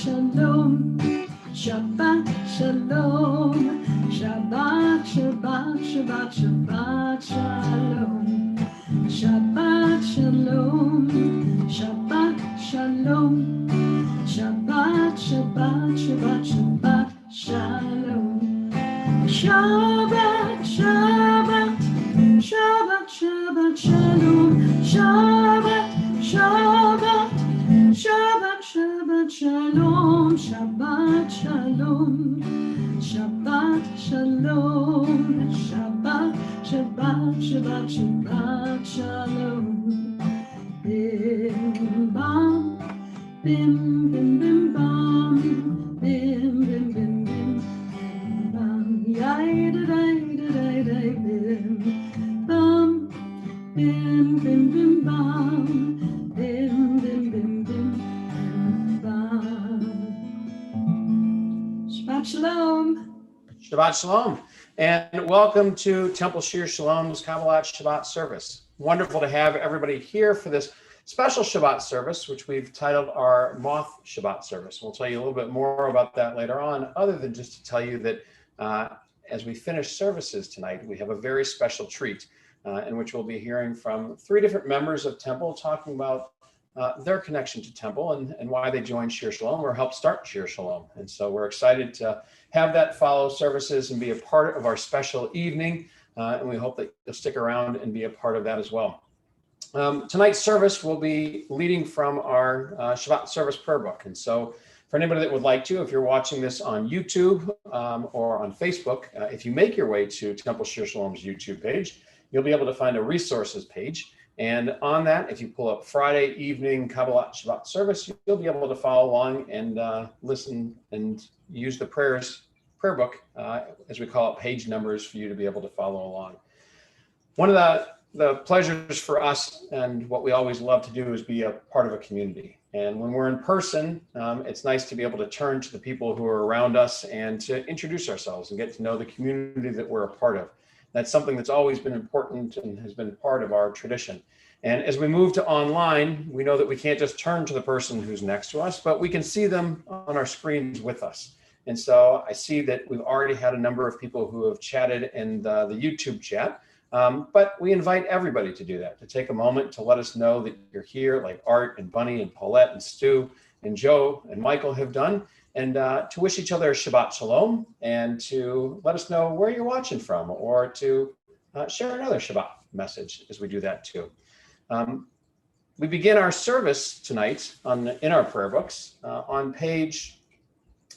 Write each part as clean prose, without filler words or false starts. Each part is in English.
shalom, Shabbat shalom, Shabbat, Shabbat, Shabbat, Shabbat shalom, Shabbat shalom, Shabbat shalom, Shabbat, Shabbat, Shabbat, Shabbat shalom, Shabbat, Shabbat, Shabbat, Shabbat shalom, Shabbat, Shabbat, Shabbat, Shabbat shalom, Shabbat shalom, Shabbat shalom, Shabbat, Shabbat, Shabbat, Shabbat shalom. Bim bam, bim bim bim bam, bim bim bim bim bam, yai da dai da dai dai bim bam, bim bim bim bam, bim bim bim bim bam. Shabbat shalom. Shabbat Shalom, and welcome to Temple Shir Shalom's Kabbalat Shabbat service. Wonderful to have everybody here for this special Shabbat service, which we've titled our Moth Shabbat service. We'll tell you a little bit more about that later on, other than just to tell you that as we finish services tonight, we have a very special treat in which we'll be hearing from 3 different members of Temple talking about their connection to Temple and why they joined Shir Shalom or helped start Shir Shalom. And so we're excited to have that follow services and be a part of our special evening. And we hope that you'll stick around and be a part of that as well. Tonight's service will be leading from our Shabbat service prayer book. And so for anybody that would like to, if you're watching this on YouTube or on Facebook, if you make your way to Temple Shir Shalom's YouTube page, you'll be able to find a resources page. And on that, if you pull up Friday evening Kabbalat Shabbat service, you'll be able to follow along and listen and use the prayer book, as we call it, page numbers for you to be able to follow along. One of the pleasures for us and what we always love to do is be a part of a community. And when we're in person, it's nice to be able to turn to the people who are around us and to introduce ourselves and get to know the community that we're a part of. That's something that's always been important and has been part of our tradition. And as we move to online, we know that we can't just turn to the person who's next to us, but we can see them on our screens with us. And so I see that we've already had a number of people who have chatted in the YouTube chat, but we invite everybody to do that, to take a moment to let us know that you're here, like Art and Bunny and Paulette and Stu and Joe and Michael have done, and to wish each other a Shabbat Shalom and to let us know where you're watching from or to share another Shabbat message as we do that too. We begin our service tonight in our prayer books on page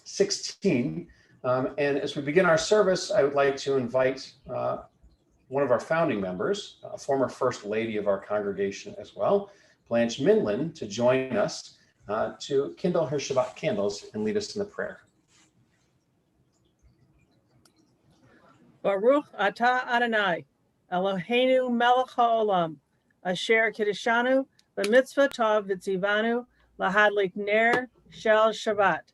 16. And as we begin our service, I would like to invite one of our founding members, a former First Lady of our congregation as well, Blanche Minlin, to join us to kindle her Shabbat candles and lead us in the prayer. Baruch atah Adonai, Eloheinu melech haolam, asher kiddushanu b'mitzvah tov v'tzivanu lahadlik ner shel Shabbat.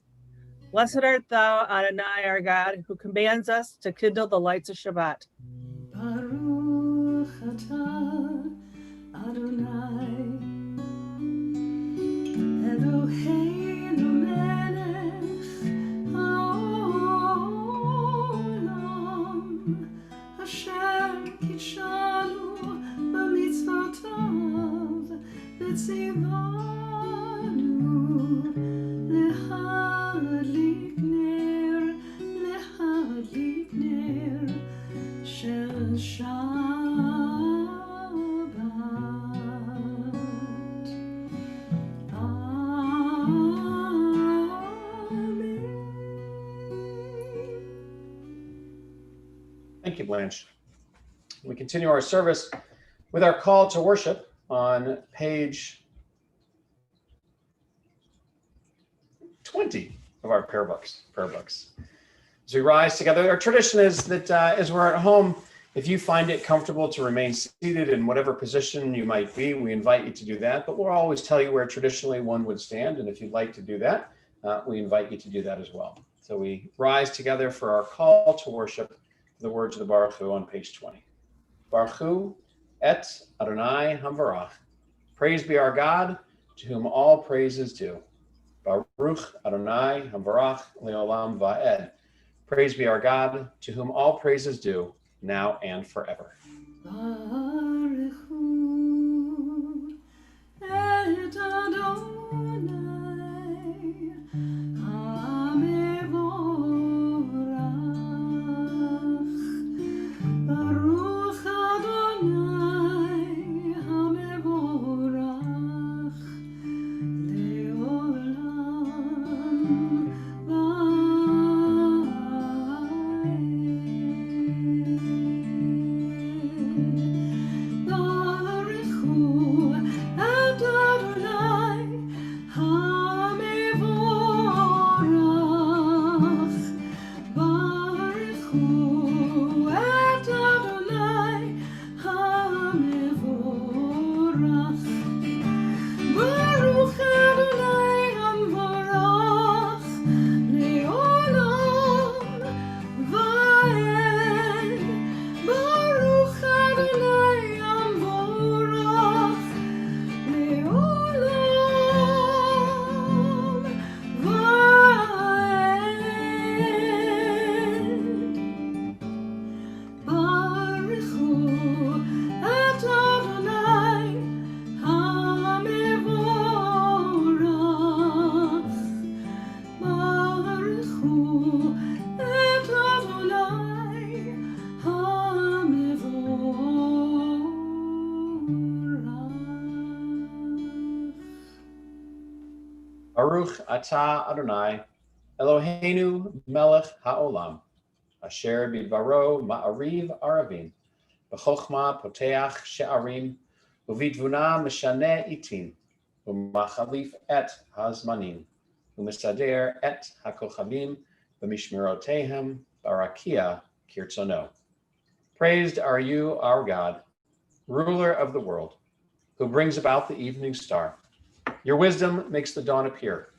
Blessed art thou, Adonai, our God, who commands us to kindle the lights of Shabbat. Baruch atah Adonai, Eloheinu melech haolam, asher kiddushanu b'mitzvotav v'tzivanu lehadlik ner shel Shabbat. Amen. Thank you, Blanche. We continue our service with our call to worship on page 20 of our prayer books. As we rise together, our tradition is that as we're at home, if you find it comfortable to remain seated in whatever position you might be, we invite you to do that. But we'll always tell you where traditionally one would stand. And if you'd like to do that, we invite you to do that as well. So we rise together for our call to worship, the words of the Baruch Hu on page 20. Baruch Hu et Adonai Hamvarach. Praise be our God, to whom all praise is due. Baruch Adonai Havarach Leolam Va'ed. Praise be our God, to whom all praise is due, now and forever. Baruch hu et Adonai hamevorach. Baruch Adonai hamevorach leolam va'ed. Baruch hu et Adonai hamevorach. Baruch hu et Adonai hamevorach. Baruch Adonai hamevorach leolam va'ed. Baruch Adonai hamevorach leolam va'ed. Baruch hu et Adonai hamevorach. Baruch hu et Adonai hamevorach. Baruch atah Adonai, Eloheinu melech haolam, asher bidvaro ma'ariv aravim, b'chochma poteach she'arim, uvitvuna meshane itim, umachalif et hazmanim, umisader et hakochavim, b'mishmerotehem barakia kirtzono. Praised are you, our God, ruler of the world, who brings about the evening star. Your wisdom makes the dawn appear.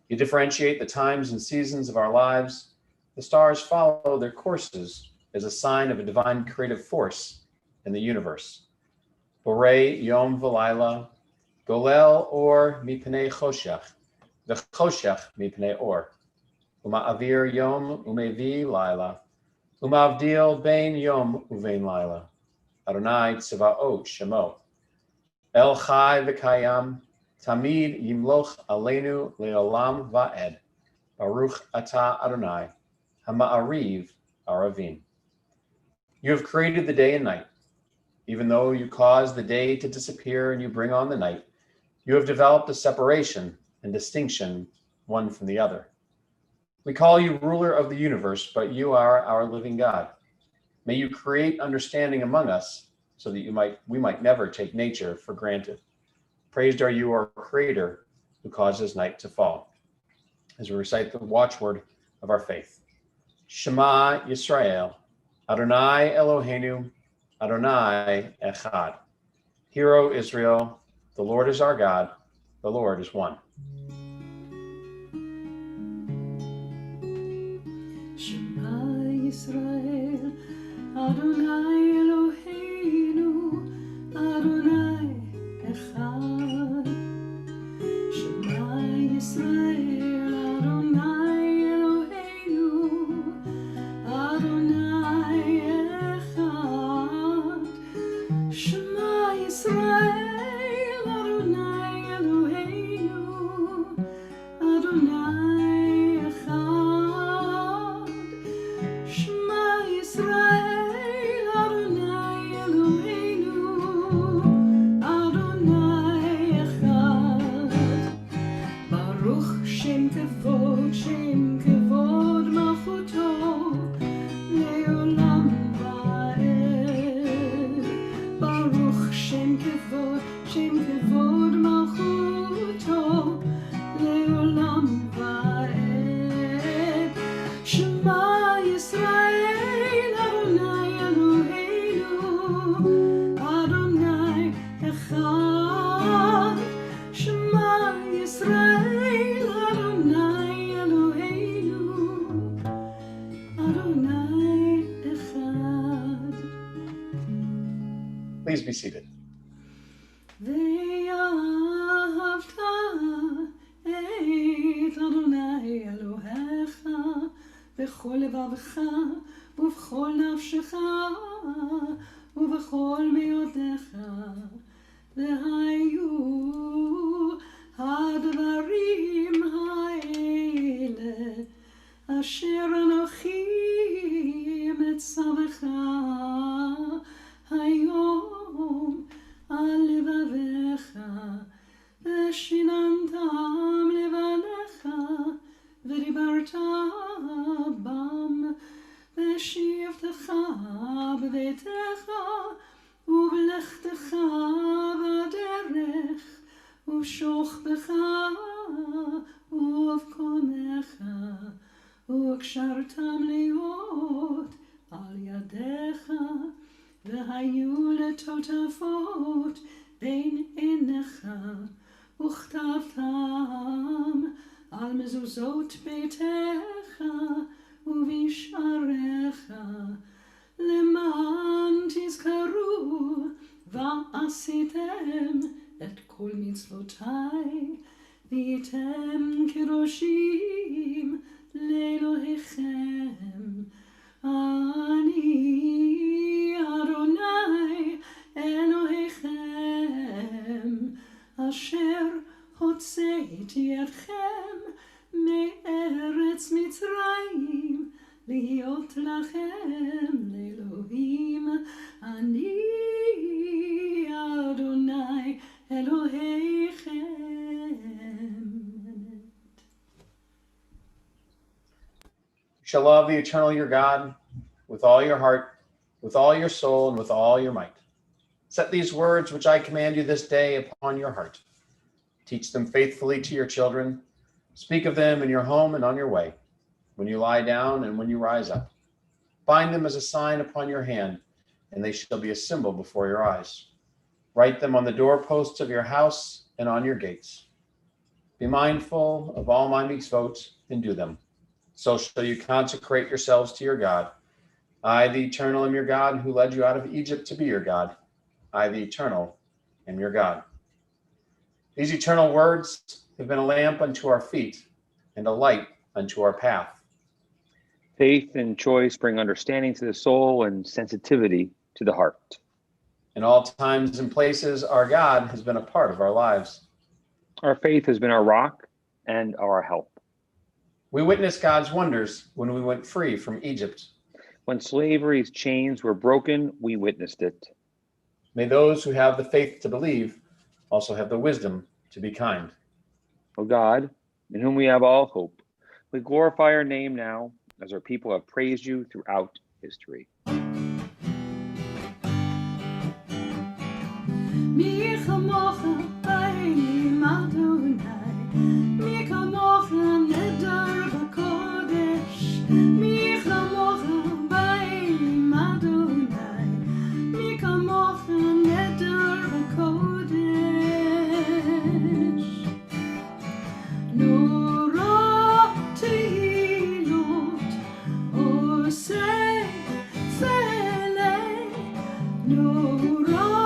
You differentiate the times and seasons of our lives. The stars follow their courses as a sign of a divine creative force in the universe. Borei yom v'layla, golel or mipnei choshech, v'choshech mipnei or, uma'avir yom umevi layla, uma'avdil bein yom uvein layla. Adonai tzavaot shemo. El chai v'kayam, Tamid yimloch aleinu leolam va'ed. Baruch atah Adonai, hama'ariv aravim. You have created the day and night. Even though you cause the day to disappear and you bring on the night, you have developed a separation and distinction one from the other. We call you ruler of the universe, but you are our living God. May you create understanding among us so that we might never take nature for granted. Praised are you, our creator, who causes night to fall. As we recite the watchword of our faith. Shema Yisrael, Adonai Eloheinu, Adonai Echad. Hear, O Israel, the Lord is our God, the Lord is one. Shema Yisrael, Adonai Eloheinu, Adonai Echad. Shema Yisrael, Adonai Eloheinu, Adonai Echad. Shema Yisrael, Adonai Eloheinu, Adonai Echad. Shema Yisrael, Adonai Eloheinu, Adonai Echad. Baruch Shem Kevod Malchuto, Leolam Va'ed. Baruch Shem Kevod Malchuto, Leolam Va'ed. Shema Yisrael, Adonai Eloheinu, Adonai Echad. Shema Yisrael, Adonai Eloheinu, Adonai Echad. Please be seated. Ve'ahavta בכל לבבך ובכל נפשך ובכל מאודיך, והיו הדברים האלה אשר אנוכי מצווך היום על לבביך, ושיננתם לבניך ודיברת בם, בשבתך בביתך ובלכתך בדרך ובשוכבך ובקומך, וקשרתם להיות על ידיך, והיו לטוטפות בין עיניך, וכתבתם על מזוזות ביתך ובשעריך, למען תזכרו ועשיתם את כל מצוותיי, והייתם קדושים לאלוהיכם. אני אדוני אלוהיכם, אשר הוצאתי אתכם מארץ מצרים, להיות לכם לאלוהים. אני אדוני אלוהיכם. You shall love the eternal your God with all your heart, with all your soul, and with all your might. Set these words which I command you this day upon your heart. Teach them faithfully to your children. Speak of them in your home and on your way, when you lie down and when you rise up. Bind them as a sign upon your hand, and they shall be a symbol before your eyes. Write them on the doorposts of your house and on your gates. Be mindful of all my mitzvot and do them. So shall you consecrate yourselves to your God. I, the Eternal, am your God, who led you out of Egypt to be your God. I, the Eternal, am your God. These eternal words have been a lamp unto our feet and a light unto our path. Faith and choice bring understanding to the soul and sensitivity to the heart. In all times and places, our God has been a part of our lives. Our faith has been our rock and our help. We witnessed God's wonders when we went free from Egypt. When slavery's chains were broken, we witnessed it. May those who have the faith to believe also have the wisdom to be kind. O God, in whom we have all hope, we glorify your name now as our people have praised you throughout history. מי כמוך באלים אדוני, מי כמוך נדר בקודש, מי כמוך באלים אדוני, מי כמוך נדר בקודש. נורא תהילות עושה פלא, נורא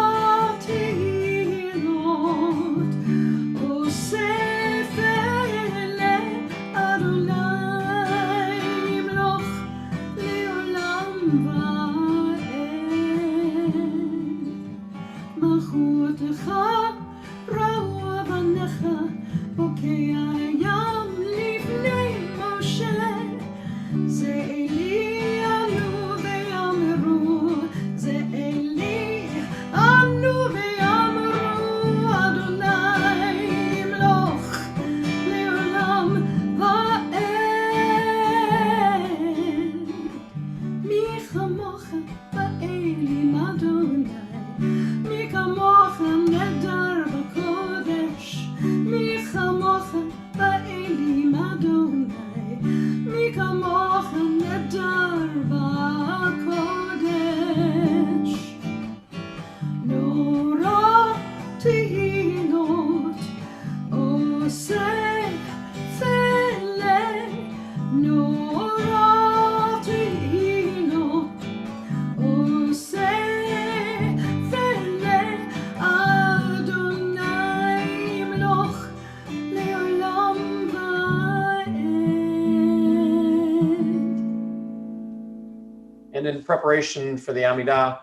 in preparation for the Amidah,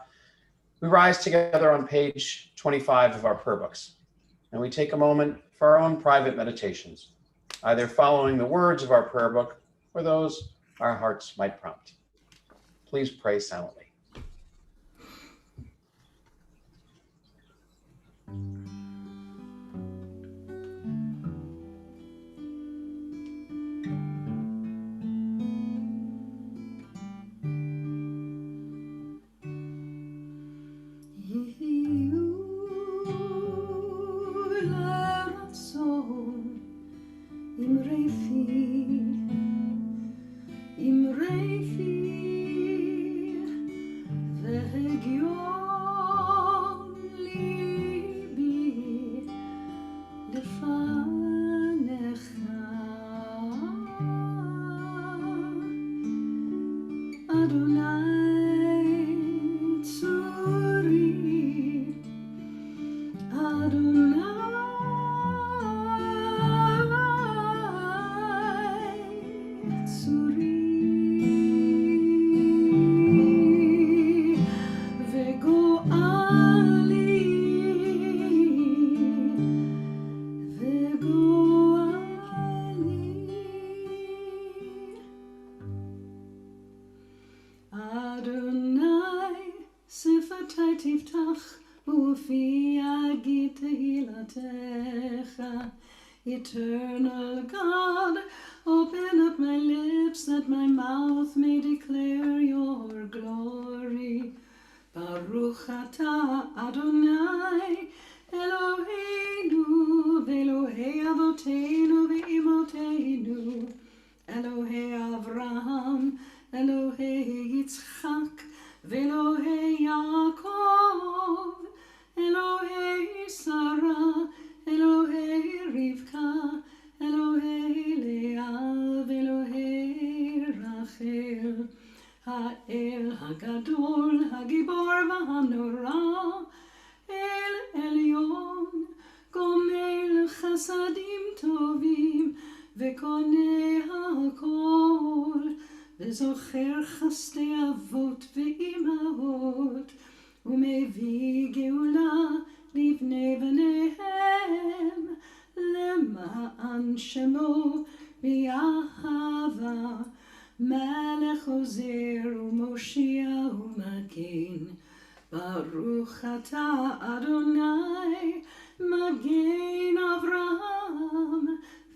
we rise together on page 25 of our prayer books, and we take a moment for our own private meditations, either following the words of our prayer book or those our hearts might prompt. Please pray silently. Eternal God, open up my lips that my mouth may declare your glory. Baruch atah Adonai, Eloheinu, Elohei Avoteinu ve'imoteinu, Elohei Avraham, Elohei Yitzchak, ve'Elohei Yaakov, Elohei Sarah, Elohei Rivka, Elohei Leah, Elohei Rachel, Ha'el Hagadol, Hagibor v'Hanora, El Elyon, Gomel Chasadim Tovim, V'koneh HaKol, V'zocher Chasdei Avot V'imahot, U'mevii Geula, Livnei V'nehem, Lema'an Shemo, V'yahava, Melech Ozer U'Moshia U'Makin, Baruch atah Adonai, Magen Avraham,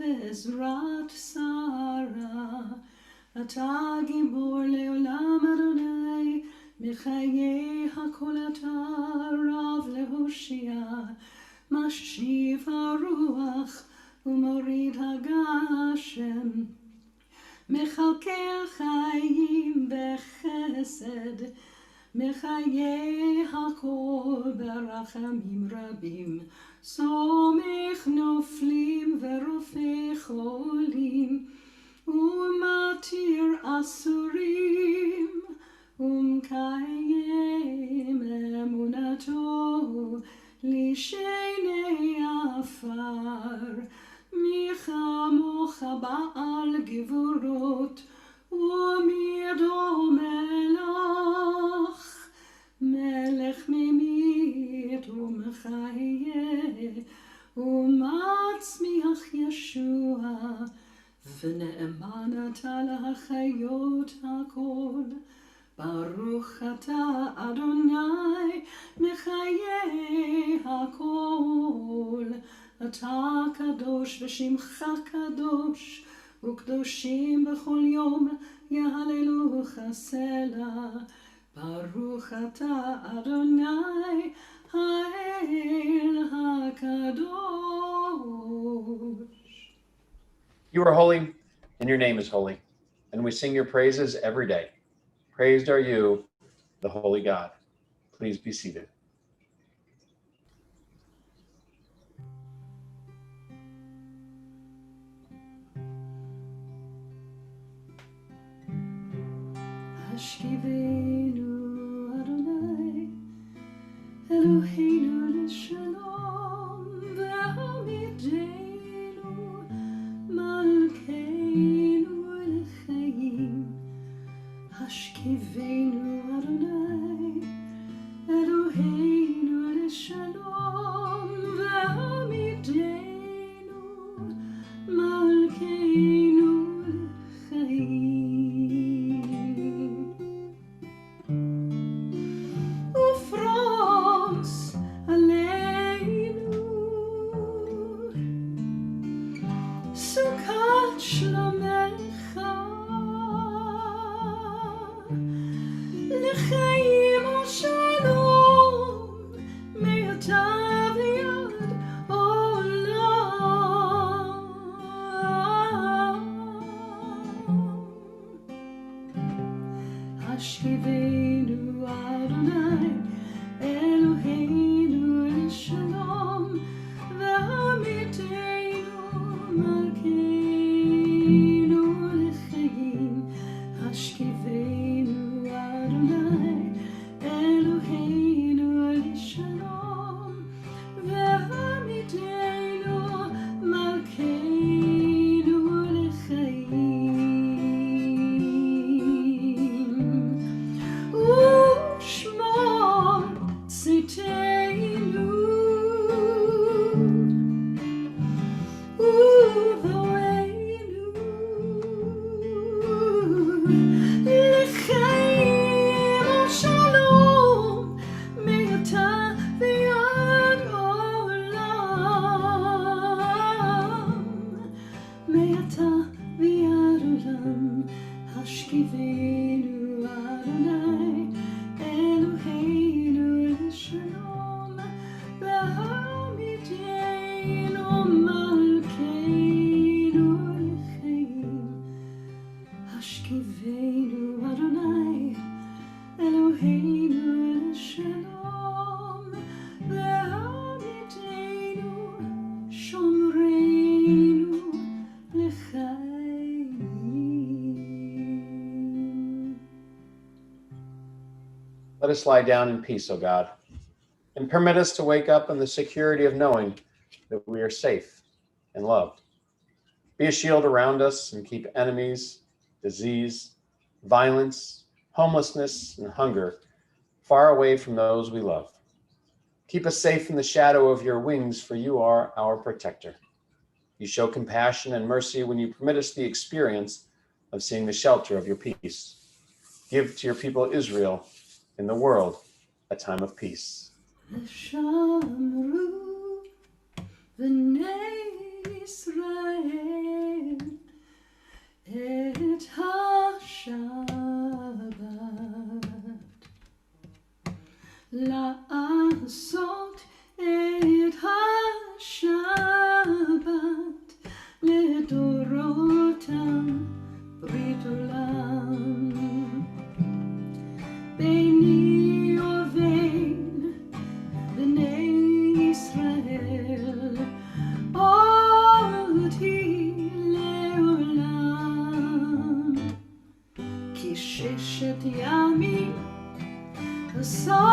Ve'ezrat Sarah, Atah Gibor Le'olam Adonai, Mechayei HaKol atah Rav Lehoshia, Mashiv HaRuach, U'morid HaGashem, Mechalkel Chayim Bechesed, Mechayei HaKol Barachamim Rabim, Somech Noflim Verofei Cholim, Umatir Asurim, Umkayem Emunato, Lishenei Afar, Michamocha Baal Gevurot, Umido Melach, Melech Mimit Umchaye, Umatzmiach Yeshua, V'ne'eman atah l'chayot hakol, Baruch atah Adonai, Mechayei hakol, Atah kadosh v'shimcha kadosh, U'kdoshim b'chol yom yahalelucha sela, Baruch atah Adonai, Ha'el HaKadosh. You are holy, and your name is holy, and we sing your praises every day. Praised are you, the holy God. Please be seated. Hashkivenu Adonai, Eloheinu l'shalom, ve'hamidenu Malkeinu l'chaim. Hashkivenu Hashkivenu Adonai Eloheinu Shalom V'amitenu Malkeinu L'chaim Hashkivenu Adonai Eloheinu Shalom V'amitenu Malkeinu L'chaim U'shmor Tziteinu U'voeinu L'chaim U'shalom Me'ata v'yad olam Me'ata v'yad olam Hashkivenu Adonai Eloheinu L'shalom V'amitenu Malkeinu L'chaim Hashkivenu Adonai Eloheinu L'shalom V'amitenu Shomreinu L'chaim. Let us lie down in peace, O God, and permit us to wake up in the security of knowing that we are safe and loved. Be a shield around us and keep enemies, disease, violence, homelessness, and hunger far away from those we love. Keep us safe in the shadow of your wings, for you are our protector. You show compassion and mercy when you permit us the experience of seeing the shelter of your peace. Give to your people Israel in the world a time of peace. V'shamru v'nei Yisrael et ha-Shabbat la'asot et ha-Shabbat לדורותם ברית עולם ביני ובין בני ישראל אותי לעולם כי ששת ימים עשה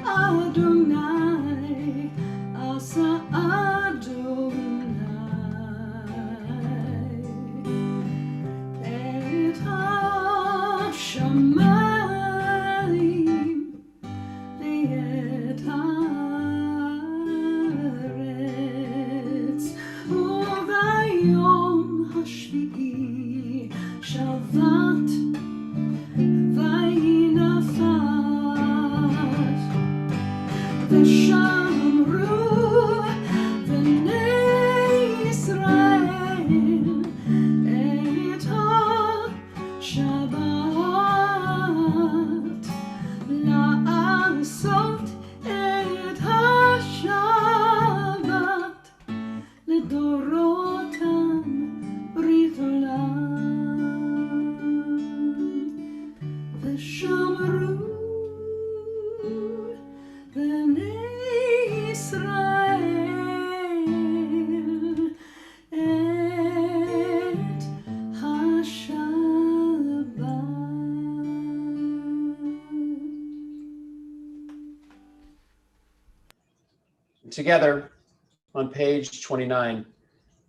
אדוני עשה אדוני את השמיים ואת הארץ וביום השביעי שבת ויהי נפש ושמרו בני ישראל את השבת לעשות את השבת לדורותם ברית עולם ושמרו בני ישראל את השבת. Together, on page 29,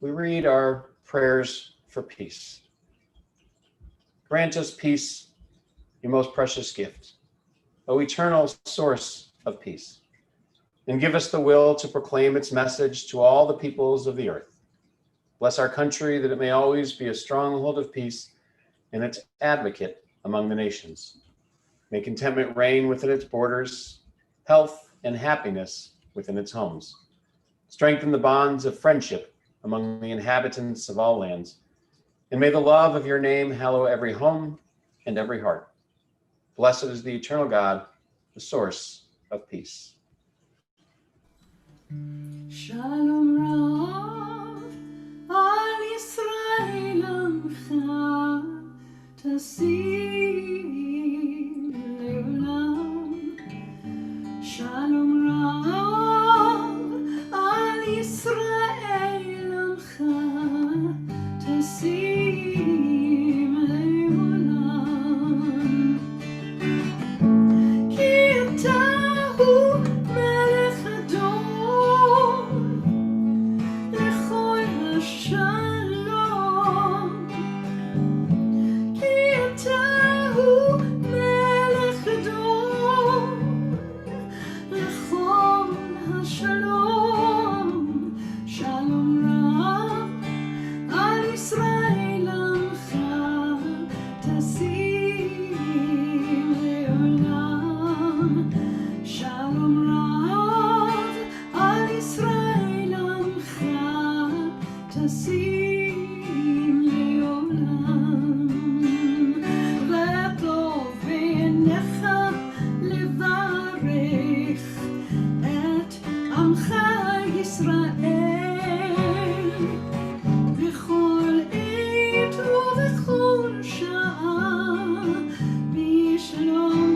we read our prayers for peace. Grant us peace, your most precious gift, O eternal source of peace, and give us the will to proclaim its message to all the peoples of the earth. Bless our country that it may always be a stronghold of peace and its advocate among the nations. May contentment reign within its borders, health and happiness within its homes. Strengthen the bonds of friendship among the inhabitants of all lands, and may the love of your name hallow every home and every heart. Blessed is the eternal God, the source of peace. Shalom Rav al Yisrael amcha tasir טסים לעולם, וטוב בעיניך לברך את עמך ישראל בכל עת ובכל שעה בשלומך.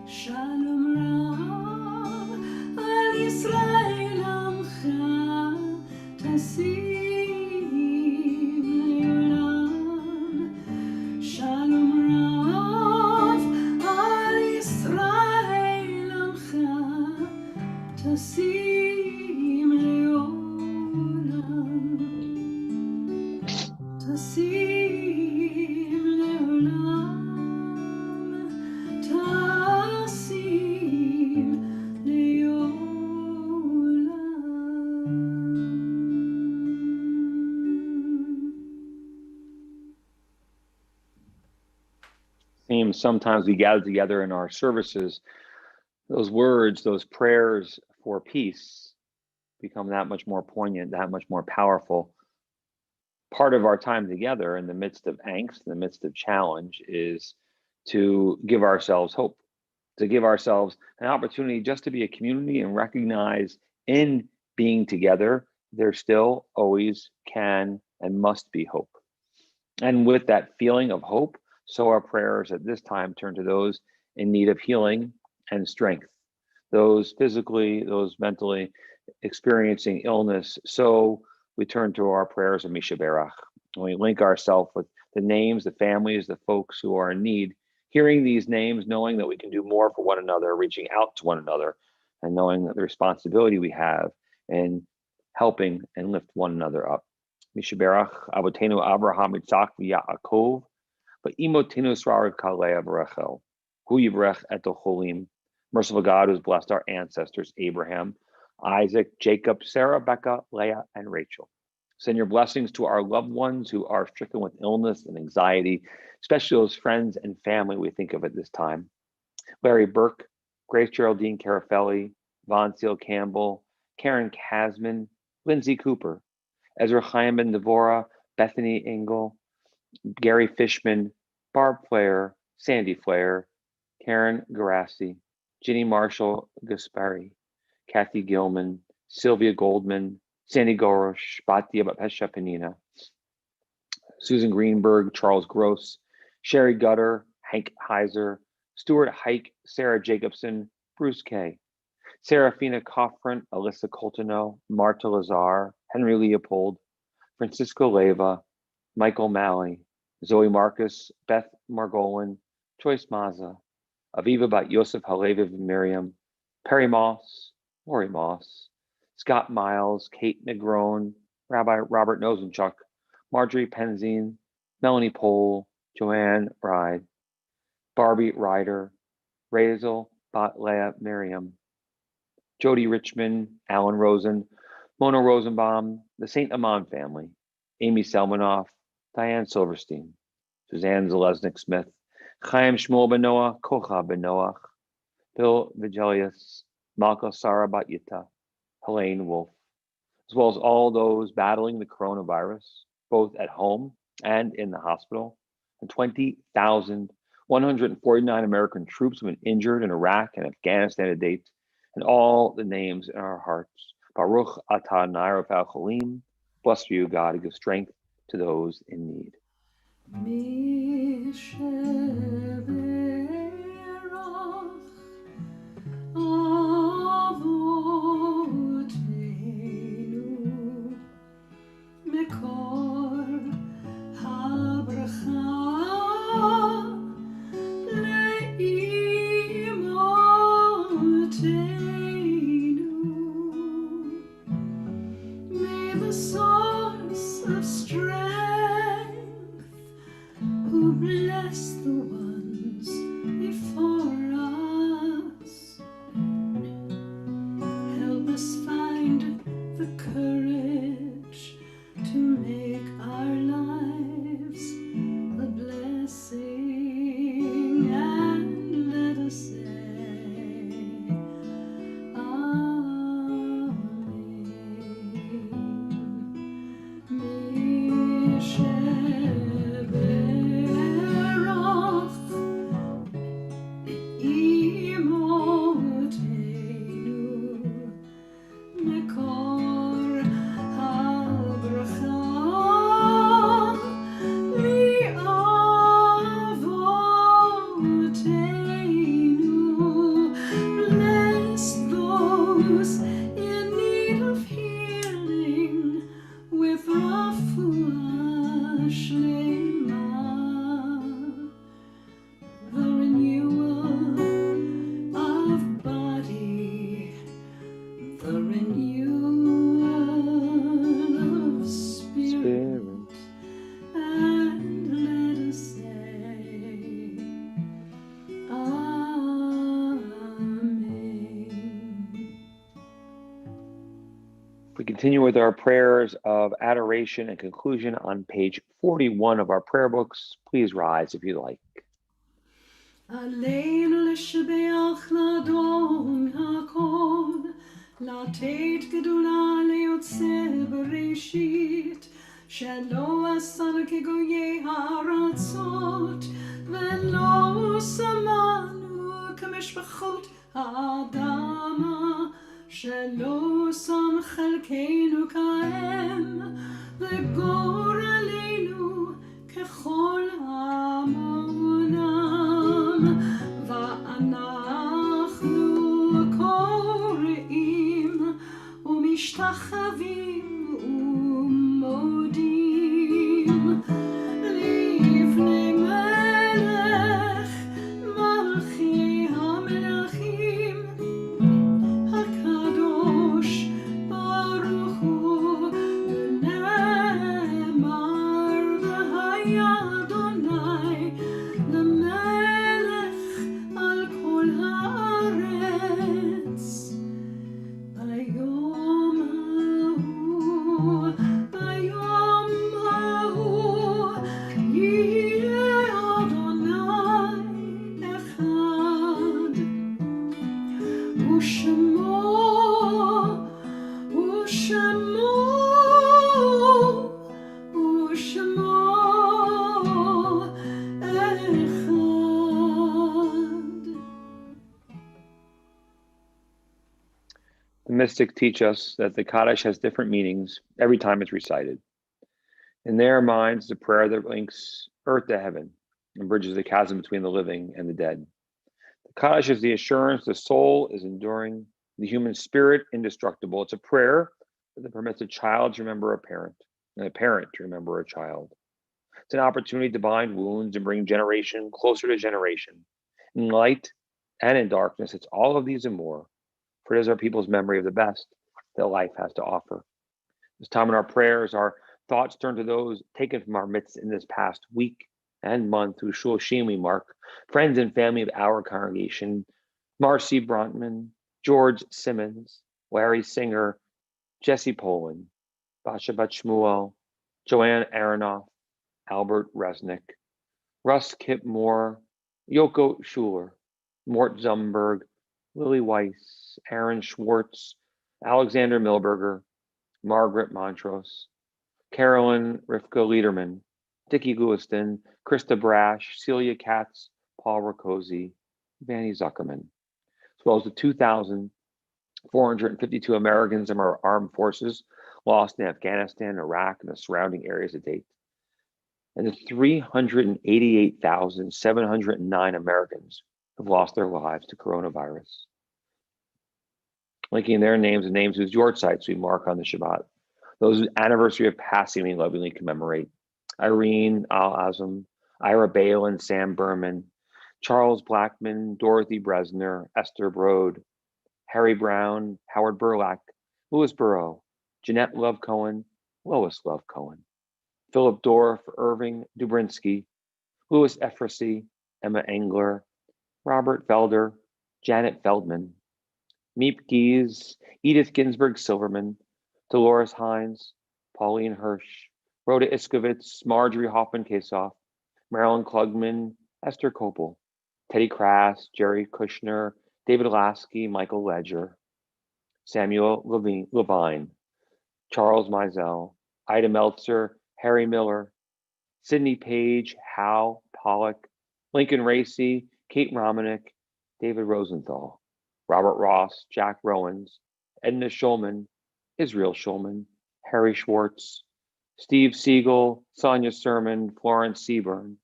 שלום רב על ישראל עמך תשים לעולם. שלום רב על ישראל עמך תשים לעולם. תשים לעולם. תשים Seems sometimes we gather together in our services, those words, those prayers for peace become that much more poignant, that much more powerful. Part of our time together in the midst of angst, in the midst of challenge, is to give ourselves hope, to give ourselves an opportunity just to be a community and recognize in being together, there still always can and must be hope. And with that feeling of hope, so our prayers at this time turn to those in need of healing and strength, those physically, those mentally experiencing illness. So we turn to our prayers of Misha Berach. We link ourselves with the names, the families, the folks who are in need, hearing these names, knowing that we can do more for one another, reaching out to one another, and knowing that the responsibility we have in helping and lift one another up. Misha Berach, Avotenu Abraham, Yitzchak, Yaakov, but Imotenu Srav Kalea Berachel, Hu Yivrech Eto Cholim. Merciful God, who's blessed our ancestors, Abraham, Isaac, Jacob, Sarah, Becca, Leah, and Rachel. Send your blessings to our loved ones who are stricken with illness and anxiety, especially those friends and family we think of at this time. Larry Burke, Grace Geraldine Carafelli, Von Seal Campbell, Karen Kasman, Lindsay Cooper, Ezra Chaim Ben Devorah, Bethany Engel, Gary Fishman, Barb Flair, Sandy Flair, Karen Garassi, Ginny Marshall Gaspari, Kathy Gilman, Sylvia Goldman, Sandy Gorosh, Batia Bapesha Penina, Susan Greenberg, Charles Gross, Sherry Gutter, Hank Heiser, Stuart Hike, Sarah Jacobson, Bruce Kay, Serafina Coffrant, Alyssa Coltoneau, Marta Lazar, Henry Leopold, Francisco Leva, Michael Malley, Zoe Marcus, Beth Margolin, Joyce Maza, Aviva Bat Yosef Haleviv Miriam, Perry Moss, Lori Moss, Scott Miles, Kate Negrone, Rabbi Robert Nosenchuk, Marjorie Penzine, Melanie Pohl, Joanne Ride, Barbie Ryder, Razel Bat Leah Miriam, Jody Richmond, Alan Rosen, Mona Rosenbaum, the St. Amman family, Amy Selmanoff, Diane Silverstein, Suzanne Zalesnik Smith, Chaim Shmuel Ben Noah, Kocha Ben Noach, Bill Vigelius, Malka Sarah Bat Yita, Helene Wolf, as well as all those battling the coronavirus, both at home and in the hospital, and 20,149 American troops have been injured in Iraq and Afghanistan to date, and all the names in our hearts. Baruch atah Nair of Cholim, blessed are you, God, who gives strength to those in need. The source of strength, who bless the ones before us. Help us find the courage to make our lives a blessing, and let us say, Amen. those in need of healing with refuah shlema, the renewal of body, the renewal of spirit, and let us say, Amen. We continue with our prayers of adoration and conclusion on page 41 of our prayer books. Please rise if you like. עלינו לשבח לאדון הכל, לתת גדולה ליוצא בראשית, שלא עשנו כגויי הארצות, ולא שמנו כמשפחות האדמה, שלא שם חלקנו כהם, וגורלנו ככל המונם, ואנחנו קוראים ומשתחווים ומודים לפני מלך מלכי המלכים הקדוש ברוך הוא, ונאמר והיה אדוני למלך על כל הארץ. ביום ההוא יהיה אדוני אחד, ושמו The mystics teach us that the Kaddish has different meanings every time it's recited. In their minds, the prayer that links earth to heaven and bridges the chasm between the living and the dead. The Kaddish is the assurance the soul is enduring, the human spirit indestructible. It's a prayer that permits a child to remember a parent and a parent to remember a child. It's an opportunity to bind wounds and bring generation closer to generation. In light and in darkness, it's all of these and more, for it is our people's memory of the best that life has to offer. This time in our prayers, our thoughts turn to those taken from our midst in this past week and month whose shulshim we mark, friends and family of our congregation, Marcy Brontman, George Simmons, Larry Singer, Jesse Poland, Basha Bat Shmuel, Joanne Aronoff, Albert Resnick, Russ Kip Moore, Yoko Schuler, Mort Zumberg, Lily Weiss, Aaron Schwartz, Alexander Milberger, Margaret Montrose, Carolyn Rivka Liederman, Dickie Lewiston, Krista Brash, Celia Katz, Paul Rakosi, Vanny Zuckerman, as well as the 2,452 Americans in our armed forces lost in Afghanistan, Iraq, and the surrounding areas to date, and the 388,709 Americans who've lost their lives to coronavirus. Linking their names and names whose yortzites we mark on the Shabbat. Those anniversary of passing we lovingly commemorate. Irene Al-Azam, Ira Balin, Sam Berman, Charles Blackman, Dorothy Bresner, Esther Brode, Harry Brown, Howard Burlack, Louis Burrow, Jeanette Love Cohen, Lois Love Cohen, Philip Dorff, Irving Dubrinsky, Louis Efrasy, Emma Engler, Robert Felder, Janet Feldman, Miep Gies, Edith Ginsburg Silverman, Dolores Hines, Pauline Hirsch, Rhoda Iskovitz, Marjorie Hoffman-Kasoff, Marilyn Klugman, Esther Kopel, Teddy Krass, Jerry Kushner, David Lasky, Michael Ledger, Samuel Levine, Charles Mizell, Ida Meltzer, Harry Miller, Sidney Page, Hal Pollack, Lincoln Racy, Kate Romanek, David Rosenthal, Robert Ross, Jack Rowans, Edna Schulman, Israel Schulman, Harry Schwartz, Steve Siegel, Sonia Sermon, Florence Seaburn,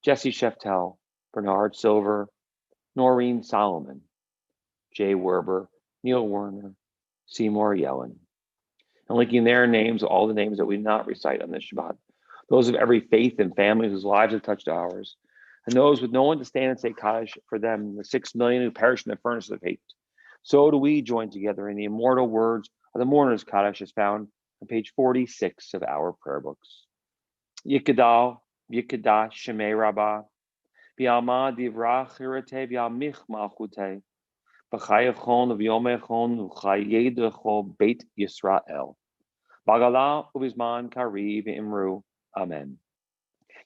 Jesse Sheftel, Bernard Silver, Noreen Solomon, Jay Werber, Neil Werner, Seymour Yellen, and linking their names, all the names that we not recite on this Shabbat, those of every faith and family whose lives have touched ours, and those with no one to stand and say Kaddish for them, the 6 million who perish in the furnace of hate. So do we join together in the immortal words of the mourner's Kaddish as found on page 46 of our prayer books. Yikadal, Yikadah, Shemei Rabbah, Bialma Divrach Hirate, Bialmich Malchute, B'chayachon V'yomechon V'chayedecho Beit Yisrael. Bagala Uvizman Kari V'imru. Amen.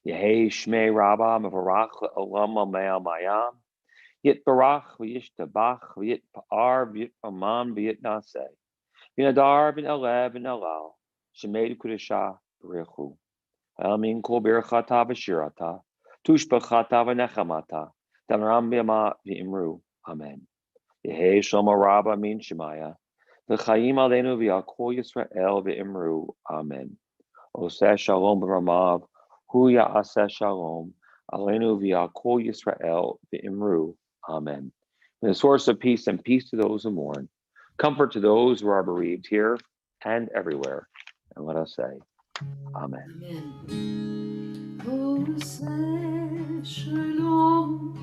Yehei Shmei Rabbah Mevarach Olam Amea Mayam. Yit Barach V'yishtabach V'yit Pa'ar V'yit Aman V'yit Naseh. V'nadar V'nalev V'nalal. Shemei Kudesha B'rechu. Amin Kol Birchata V'shirata. Tushbachata V'nechamata. Damaram B'yama V'imru. Amen. Yehei Shlomo Rabbah Min Shemaya. V'chaim Aleinu V'yakol Yisrael V'imru. Amen. Oseh Shalom B'ramav. Hu Ya'aseh Shalom. Aleinu V'yakol Yisrael V'imru. Amen. May the source of peace and peace to those who mourn, comfort to those who are bereaved here and everywhere. And let us say, Amen. Amen. Oseh Shalom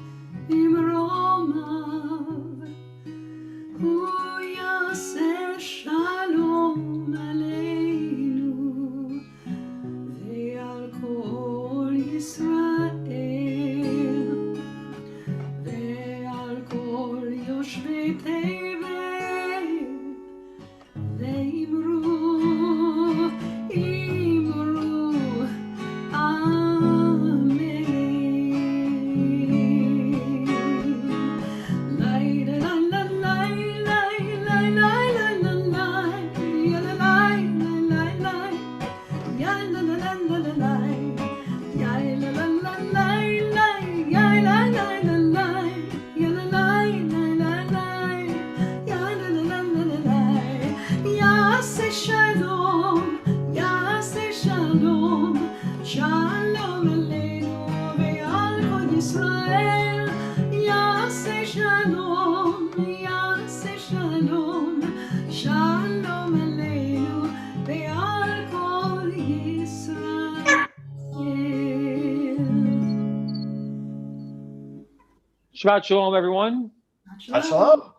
B'ramav. Hu Ya'aseh Shalom Aleinu Ve'al Kol Yisrael Ve'al Kol Yoshvei Tevel Ve'imru Shabbat Shalom, everyone. Shalom.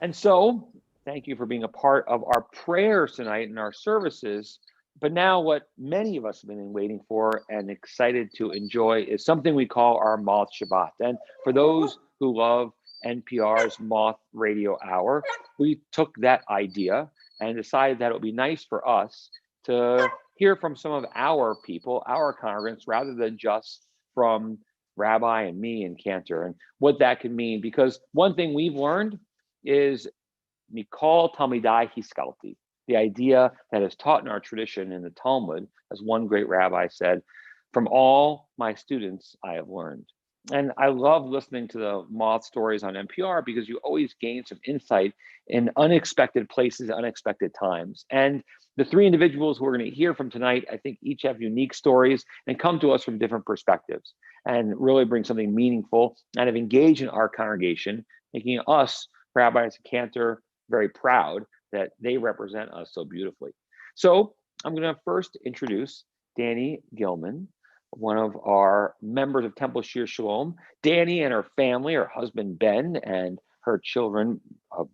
And so, thank you for being a part of our prayers tonight and our services. But now what many of us have been waiting for and excited to enjoy is something we call our Moth Shabbat. And for those who love NPR's Moth Radio Hour, we took that idea and decided that it would be nice for us to hear from some of our people, our congregants, rather than just from Rabbi and me and Cantor, and what that can mean. Because one thing we've learned is Mikol Talmidai Hiskalti, the idea that is taught in our tradition in the Talmud, as one great rabbi said, from all my students I have learned. And I love listening to the Moth stories on NPR because you always gain some insight in unexpected places, unexpected times. And the three individuals who we're going to hear from tonight, I think each have unique stories and come to us from different perspectives and really bring something meaningful and have engaged in our congregation, making us, rabbis and Cantor, very proud that they represent us so beautifully. So I'm going to first introduce Danny Gilman, one of our members of Temple Shir Shalom. Danny and her family, her husband Ben and her children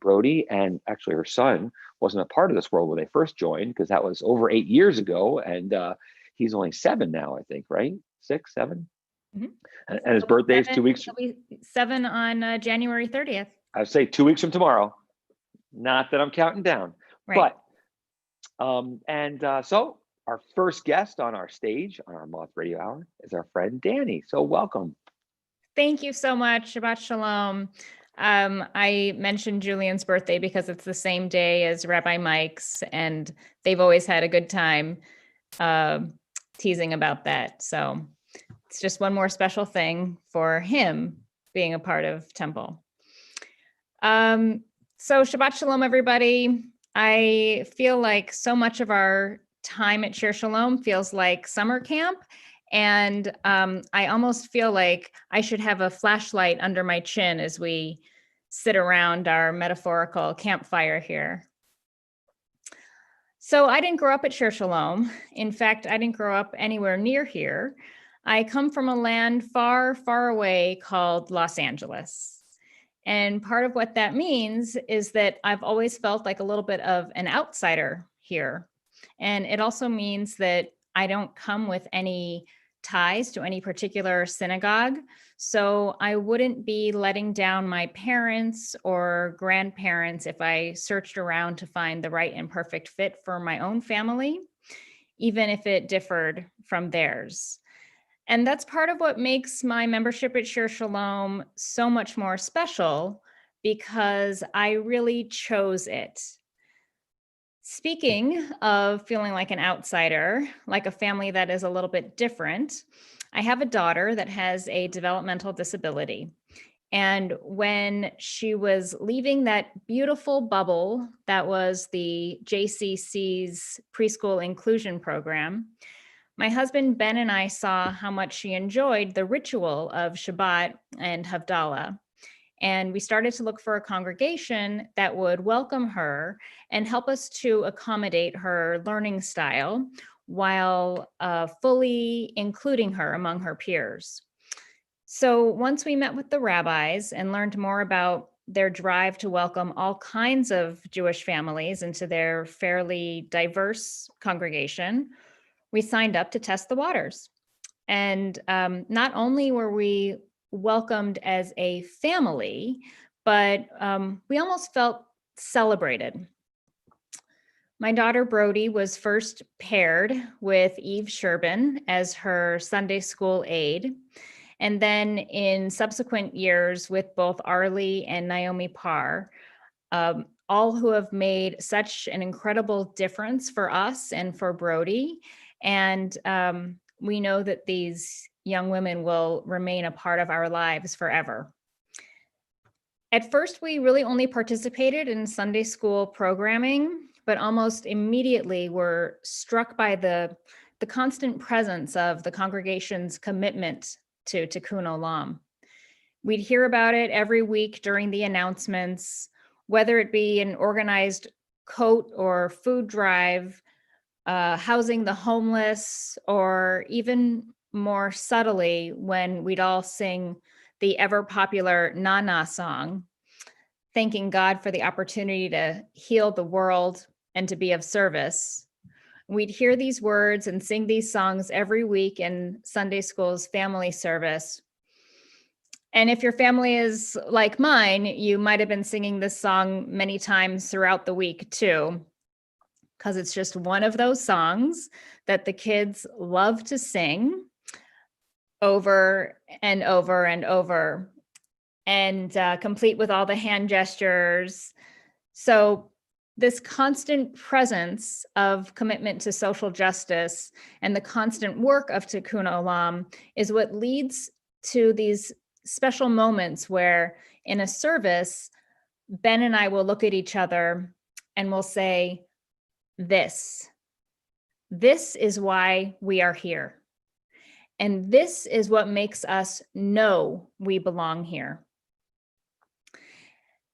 Brody, and actually her son wasn't a part of this world when they first joined, because that was over 8 years ago, and he's only 7 now, I think, right? 6, 7? Mm-hmm. And his birthday is 2 weeks. He'll be 7 on January 30th. I would say 2 weeks from tomorrow. Not that I'm counting down, Right. But so our first guest on our stage on our Moth Radio Hour is our friend Danny. So welcome. Thank you so much. Shabbat Shalom. I mentioned Julian's birthday because it's the same day as Rabbi Mike's, and they've always had a good time teasing about that. So it's just one more special thing for him being a part of Temple. So Shabbat Shalom, everybody. I feel like so much of our time at Shir Shalom feels like summer camp. And I almost feel like I should have a flashlight under my chin as we sit around our metaphorical campfire here. So I didn't grow up at Shir Shalom. In fact, I didn't grow up anywhere near here. I come from a land far, far away called Los Angeles. And part of what that means is that I've always felt like a little bit of an outsider here. And it also means that I don't come with any ties to any particular synagogue. So I wouldn't be letting down my parents or grandparents if I searched around to find the right and perfect fit for my own family, even if it differed from theirs. And that's part of what makes my membership at Shir Shalom so much more special, because I really chose it. Speaking of feeling like an outsider, like a family that is a little bit different, I have a daughter that has a developmental disability. And when she was leaving that beautiful bubble that was the JCC's preschool inclusion program, my husband Ben and I saw how much she enjoyed the ritual of Shabbat and Havdalah. And we started to look for a congregation that would welcome her and help us to accommodate her learning style while fully including her among her peers. So once we met with the rabbis and learned more about their drive to welcome all kinds of Jewish families into their fairly diverse congregation, we signed up to test the waters. And not only were we welcomed as a family, but we almost felt celebrated. My daughter Brody was first paired with Eve Sherbin as her Sunday school aide, and then in subsequent years with both Arlie and Naomi Parr, all who have made such an incredible difference for us and for Brody. And we know that these young women will remain a part of our lives forever. At first, we really only participated in Sunday school programming, but almost immediately were struck by the constant presence of the congregation's commitment to Tikkun Olam. We'd hear about it every week during the announcements, whether it be an organized coat or food drive, housing the homeless, or even more subtly when we'd all sing the ever popular Na Na song, thanking God for the opportunity to heal the world and to be of service. We'd hear these words and sing these songs every week in Sunday school's family service. And if your family is like mine, you might have been singing this song many times throughout the week too, because it's just one of those songs that the kids love to sing over and over and over, and complete with all the hand gestures. So this constant presence of commitment to social justice and the constant work of Tikkun Olam is what leads to these special moments where in a service, Ben and I will look at each other and we'll say, this is why we are here. And this is what makes us know we belong here.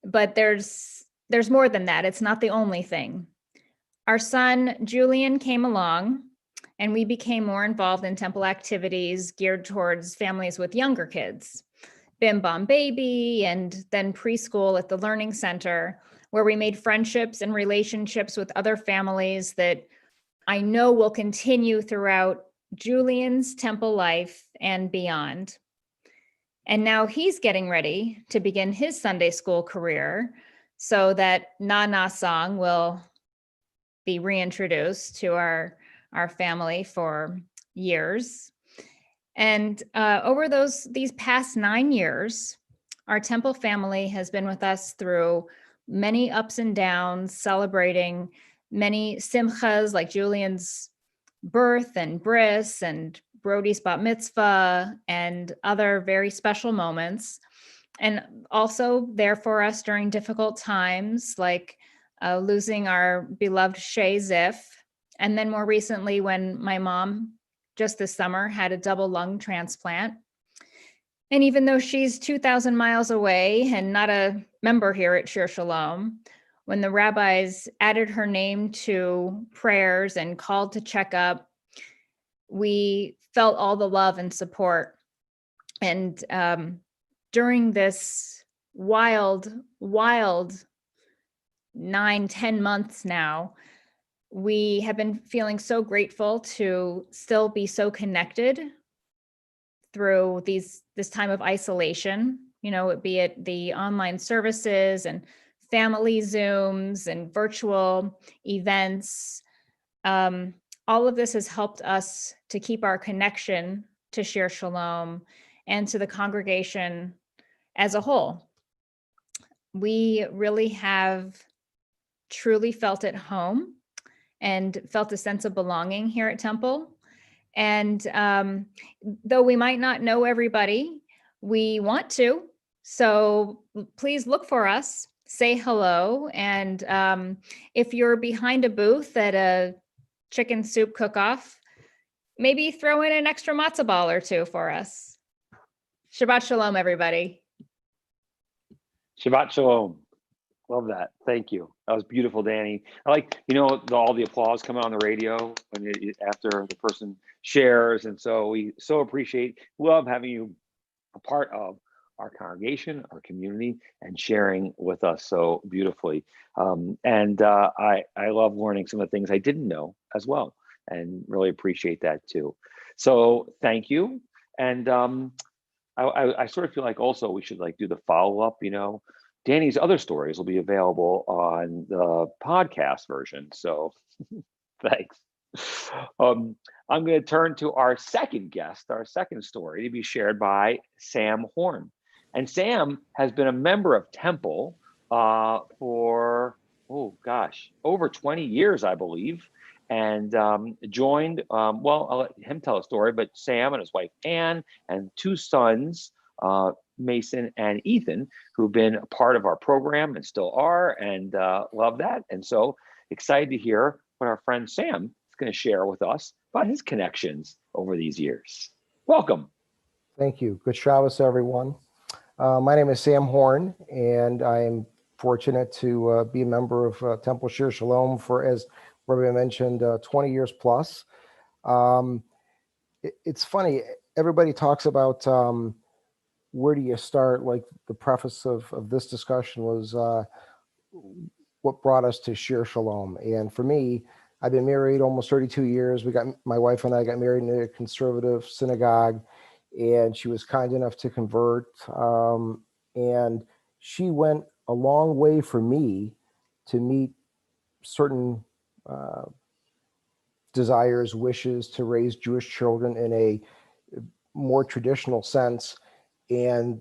But there's more than that. It's not the only thing. Our son, Julian, came along and we became more involved in temple activities geared towards families with younger kids. Bim Bam Baby, and then preschool at the Learning Center, where we made friendships and relationships with other families that I know will continue throughout Julian's temple life and beyond. And now he's getting ready to begin his Sunday school career, so that Na Na song will be reintroduced to our family for years. And over these past 9 years, our temple family has been with us through many ups and downs, celebrating many simchas like Julian's birth and bris and Brody's bat mitzvah and other very special moments. And also there for us during difficult times like losing our beloved Shay Ziff. And then more recently when my mom just this summer had a double lung transplant. And even though she's 2,000 miles away and not a member here at Shir Shalom, when the rabbis added her name to prayers and called to check up, we felt all the love and support. And during this wild 9-10 months now, we have been feeling so grateful to still be so connected through this time of isolation, be it the online services and family Zooms and virtual events. All of this has helped us to keep our connection to Shir Shalom and to the congregation as a whole. We really have truly felt at home and felt a sense of belonging here at Temple. And though we might not know everybody, we want to. So please look for us, say hello. And if you're behind a booth at a chicken soup cook-off, maybe throw in an extra matzah ball or two for us. Shabbat Shalom, everybody. Shabbat Shalom. Love that. Thank you. That was beautiful, Danny. I like, all the applause coming on the radio after the person shares. And so we so appreciate, love having you a part of our congregation, our community, and sharing with us so beautifully. I love learning some of the things I didn't know as well, and really appreciate that too. So thank you. And I sort of feel like also we should do the follow-up, Danny's other stories will be available on the podcast version. So thanks. I'm going to turn to our second guest, our second story to be shared by Sam Horn. And Sam has been a member of Temple for, over 20 years, I believe. And joined, I'll let him tell a story, but Sam and his wife, Ann, and two sons, Mason and Ethan, who've been a part of our program and still are, and love that. And so excited to hear what our friend Sam is going to share with us about his connections over these years. Welcome. Thank you. Good Shabbos, everyone. My name is Sam Horn, and I'm fortunate to be a member of Temple Shir Shalom for, as Rabbi mentioned, 20 years plus. It's funny, everybody talks about where do you start? Like the preface of this discussion was what brought us to Shir Shalom. And for me, I've been married almost 32 years. My wife and I got married in a conservative synagogue, and she was kind enough to convert. And she went a long way for me to meet certain desires, wishes to raise Jewish children in a more traditional sense. And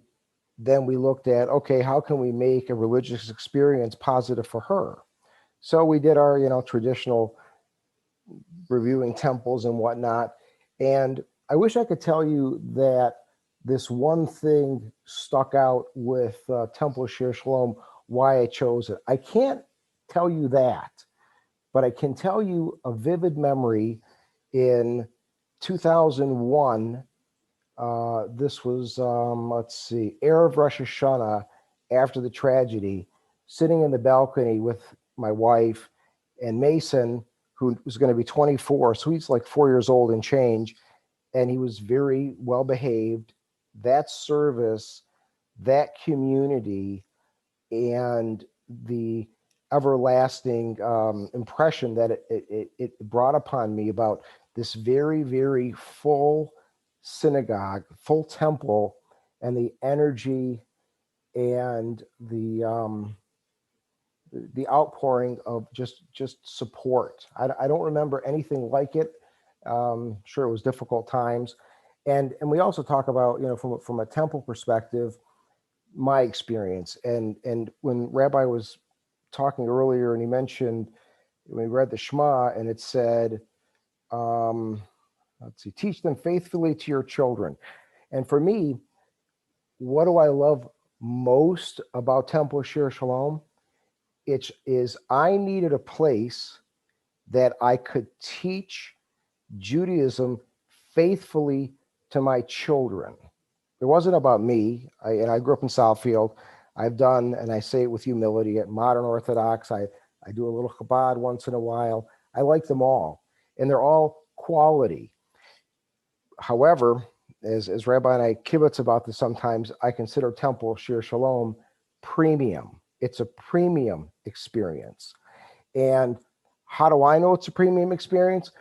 then we looked at, okay, how can we make a religious experience positive for her? So we did our, traditional reviewing temples and whatnot. And I wish I could tell you that this one thing stuck out with Temple Shir Shalom, why I chose it. I can't tell you that, but I can tell you a vivid memory in 2001. This was, Erev Rosh Hashanah, after the tragedy, sitting in the balcony with my wife and Mason, who was going to be 24. So he's like 4 years old and change. And he was very well behaved. That service, that community, and the everlasting impression that it brought upon me about this very, very full synagogue, full temple, and the energy and the outpouring of just support. I don't remember anything like it. Sure, it was difficult times, and we also talk about, from a temple perspective, my experience. And when Rabbi was talking earlier, and he mentioned, we read the Shema, and it said, teach them faithfully to your children. And for me, what do I love most about Temple Shir Shalom? It is I needed a place that I could teach Judaism faithfully to my children. It wasn't about me. I grew up in Southfield. I've done, and I say it with humility, at modern Orthodox. I do a little Chabad once in a while. I like them all, and they're all quality. However, as Rabbi and I kibitz about this sometimes, I consider Temple Shir Shalom premium. It's a premium experience. And how do I know it's a premium experience?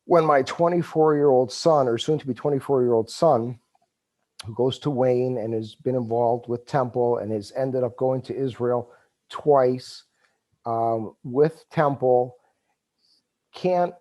When my 24-year-old son, or soon to be 24-year-old son, who goes to Wayne and has been involved with Temple and has ended up going to Israel twice with Temple, can't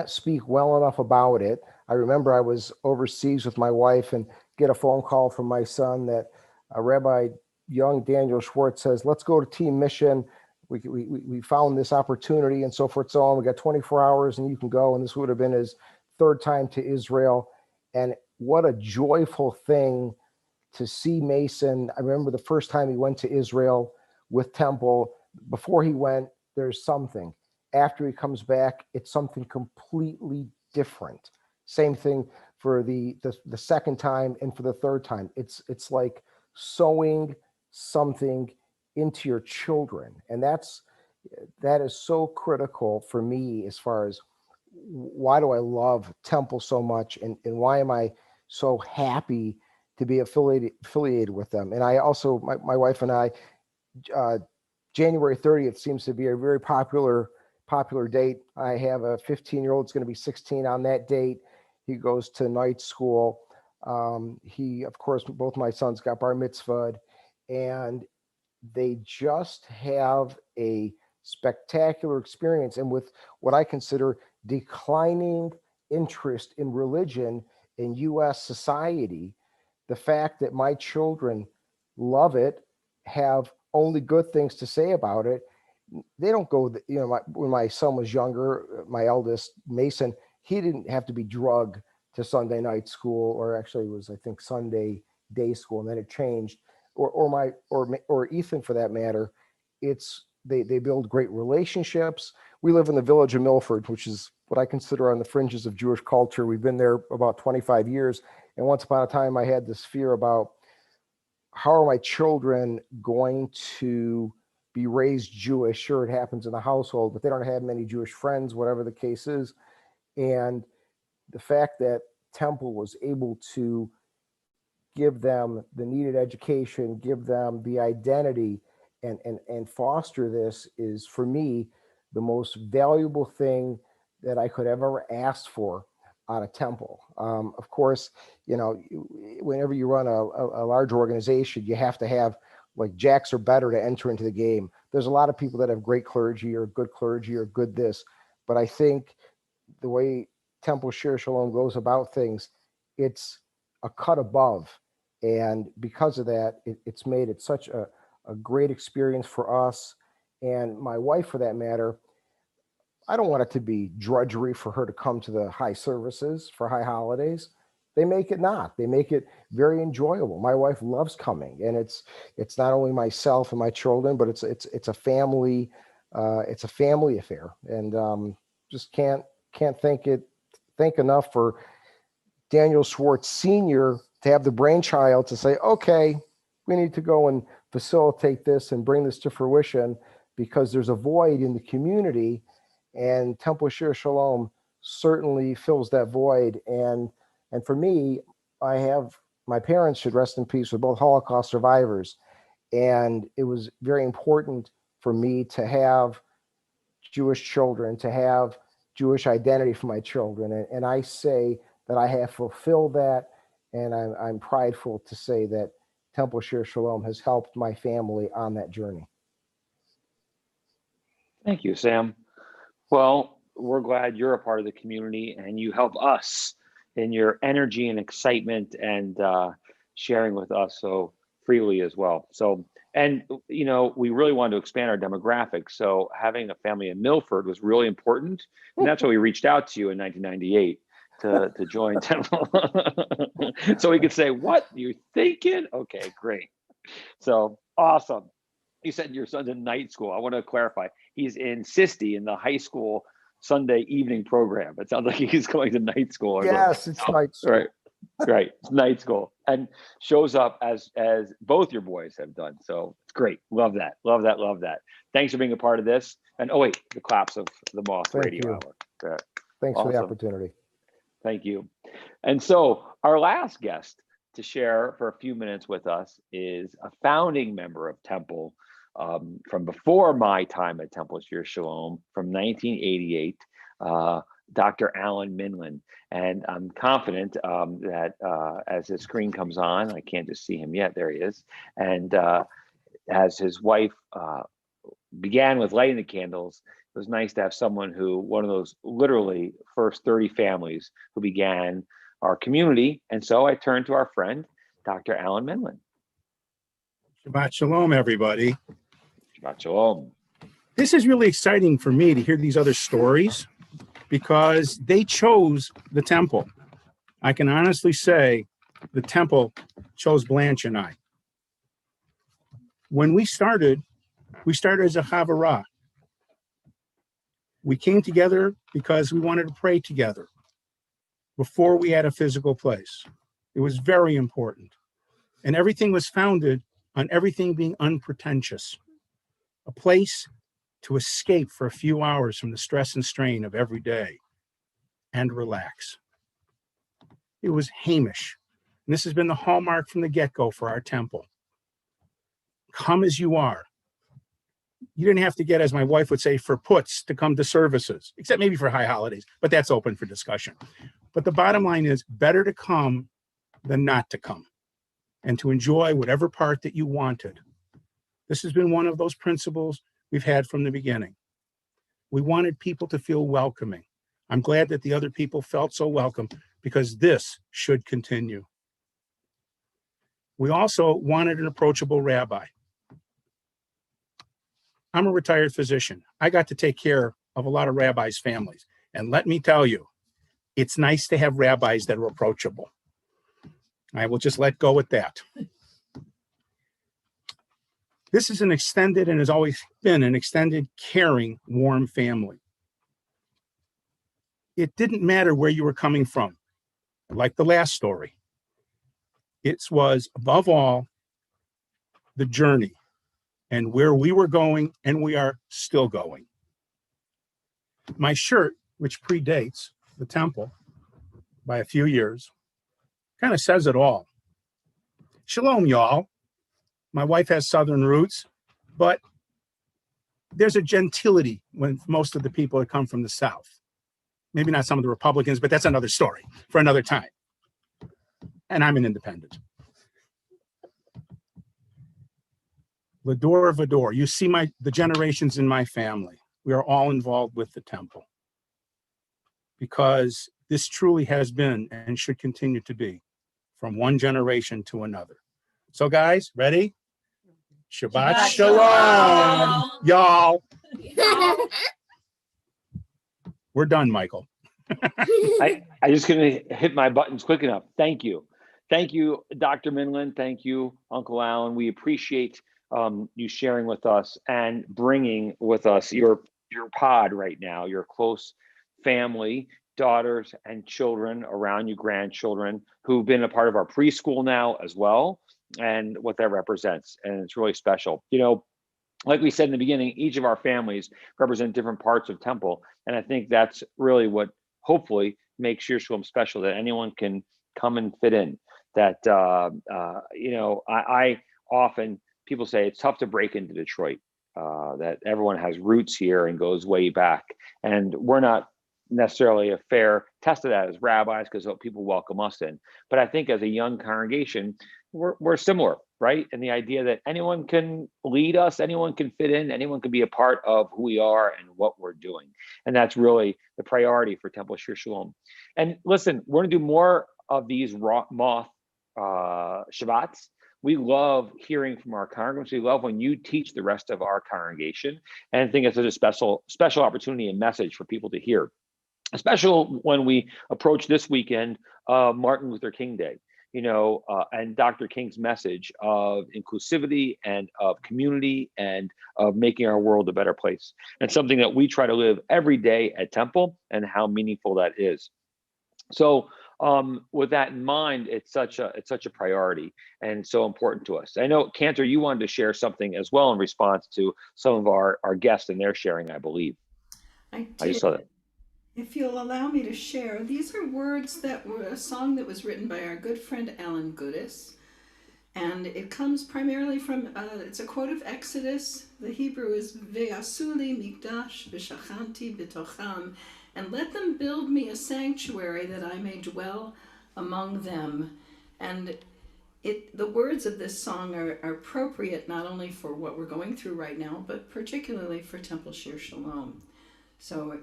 speak well enough about it. I remember I was overseas with my wife and get a phone call from my son that Rabbi young Daniel Schwartz says, let's go to team mission. We found this opportunity and so forth, so on. We got 24 hours and you can go. And this would have been his third time to Israel. And what a joyful thing to see Mason. I remember the first time he went to Israel with Temple. Before he went, there's something. After he comes back, it's something completely different. Same thing for the second time and for the third time. It's like sowing something into your children. And that is so critical for me as far as why do I love Temple so much, and why am I so happy to be affiliated with them. And I also, my wife and I, January 30th seems to be a very popular date. I have a 15-year-old, it's going to be 16 on that date. He goes to night school. He, of course, both my sons got bar mitzvahed, and they just have a spectacular experience. And with what I consider declining interest in religion in U.S. society, the fact that my children love it, have only good things to say about it. They don't go, when my son was younger, my eldest, Mason, he didn't have to be drugged to Sunday night school, or actually it was, I think, Sunday day school, and then it changed. Or Ethan, for that matter. They build great relationships. We live in the village of Milford, which is what I consider on the fringes of Jewish culture. We've been there about 25 years. And once upon a time, I had this fear about how are my children going to be raised Jewish? Sure, it happens in the household, but they don't have many Jewish friends, whatever the case is. And the fact that Temple was able to give them the needed education, give them the identity, and foster this is, for me, the most valuable thing that I could ever ask for out of Temple. Of course, whenever you run a large organization, you have to have, like, jacks are better to enter into the game. There's a lot of people that have great clergy or good this, but I think the way Temple Shir Shalom goes about things, it's a cut above. And because of that, it's made it such a great experience for us. And my wife, for that matter, I don't want it to be drudgery for her to come to the high services for high holidays. They make it not. They make it very enjoyable. My wife loves coming, and it's not only myself and my children, but it's a family affair. And just can't thank enough for Daniel Schwartz Sr. to have the brainchild to say, okay, we need to go and facilitate this and bring this to fruition, because there's a void in the community, and Temple Shir Shalom certainly fills that void. And for me, my parents, should rest in peace, were both Holocaust survivors. And it was very important for me to have Jewish children, to have Jewish identity for my children. And I say that I have fulfilled that. And I'm prideful to say that Temple Shir Shalom has helped my family on that journey. Thank you, Sam. Well, we're glad you're a part of the community, and you help us in your energy and excitement and sharing with us so freely as well. So, and we really wanted to expand our demographics. So having a family in Milford was really important. And that's why we reached out to you in 1998 to join Temple. So we could say, what you thinking? Okay, great. So awesome. You said your son's in night school. I want to clarify. He's in SISTE, in the high school Sunday evening program. It sounds like he's going to night school. Yes, it's night school. Right. Right, it's night school, and shows up as both your boys have done. So it's great. Love that. Love that. Love that. Thanks for being a part of this. And oh wait, the claps of the Moth Thank Radio you. Hour. Yeah, Thanks for the awesome. opportunity. Thank you. And so our last guest to share for a few minutes with us is a founding member of Temple from before my time at Temple Shir Shalom from 1988, Dr. Alan Minlin. And I'm confident that as his screen comes on, I can't just see him yet, there he is. And as his wife began with lighting the candles, it was nice to have someone who, one of those literally first 30 families who began our community. And so I turned to our friend, Dr. Alan Minlin. Shabbat Shalom, everybody. Shabbat Shalom. This is really exciting for me to hear these other stories because they chose the temple. I can honestly say the temple chose Blanche and I. When we started as a Havurah. We came together because we wanted to pray together before we had a physical place. It was very important. And everything was founded on everything being unpretentious, a place to escape for a few hours from the stress and strain of every day and relax. It was Hamish. And this has been the hallmark from the get-go for our temple. Come as you are. You didn't have to get, as my wife would say, for puts to come to services, except maybe for high holidays, but that's open for discussion. But the bottom line is better to come than not to come and to enjoy whatever part that you wanted. This has been one of those principles we've had from the beginning. We wanted people to feel welcoming. I'm glad that the other people felt so welcome because this should continue. We also wanted an approachable rabbi. I'm a retired physician. I got to take care of a lot of rabbis' families. And let me tell you, it's nice to have rabbis that are approachable. I will just let go with that. This is an extended and has always been an extended, caring, warm family. It didn't matter where you were coming from, like the last story. It was, above all, the journey and where we were going, and we are still going. My shirt, which predates the temple by a few years, kind of says it all. Shalom, y'all. My wife has Southern roots, but there's a gentility when most of the people that come from the South. Maybe not some of the Republicans, but that's another story for another time. And I'm an independent. Vador, Vador. You see the generations in my family. We are all involved with the temple because this truly has been and should continue to be from one generation to another. So guys, ready? Shabbat Shalom, y'all. We're done, Michael. I just couldn't hit my buttons quick enough. Thank you. Thank you, Dr. Minlin. Thank you, Uncle Alan. We appreciate you sharing with us and bringing with us your pod right now, your close family, daughters and children around you, grandchildren who've been a part of our preschool now as well, and what that represents. And it's really special. You know, like we said in the beginning, each of our families represent different parts of Temple. And I think that's really what hopefully makes Shir Shalom special, that anyone can come and fit in. That, you know, I often, people say it's tough to break into Detroit, that everyone has roots here and goes way back. And we're not necessarily a fair test of that as rabbis because people welcome us in. But I think as a young congregation, we're similar, right? And the idea that anyone can lead us, anyone can fit in, anyone can be a part of who we are and what we're doing. And that's really the priority for Temple Shir Shalom. And listen, we're gonna do more of these Moth Shabbats. We love hearing from our congregants. We love when you teach the rest of our congregation. And I think it's a special opportunity and message for people to hear, especially when we approach this weekend, Martin Luther King Day, you know, and Dr. King's message of inclusivity and of community and of making our world a better place. And something that we try to live every day at Temple and how meaningful that is. So with that in mind, it's such a priority and so important to us. I know, Cantor, you wanted to share something as well in response to some of our guests and their sharing, I believe. I I just saw that. If you'll allow me to share, these are words that were a song that was written by our good friend Alan Goodis. And it comes primarily from, it's a quote of Exodus. The Hebrew is, Ve'asuli mikdash v'shachanti b'tocham, and let them build me a sanctuary that I may dwell among them. And the words of this song are appropriate not only for what we're going through right now, but particularly for Temple Shir Shalom. So,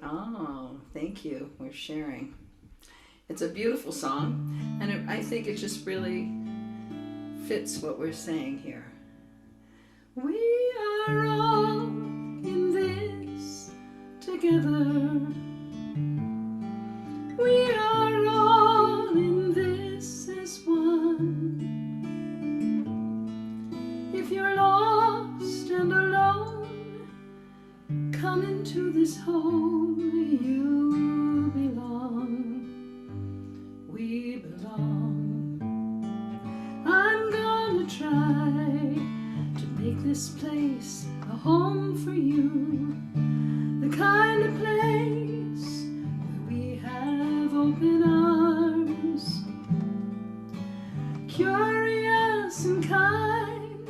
thank you. We're sharing. It's a beautiful song, and I think it just really fits what we're saying here. We are all in this together. We are all in this as one. If you're lost and alone, come into this home. You belong. We belong. I'm gonna try to make this place a home for you, the kind of place where we have open arms, curious and kind.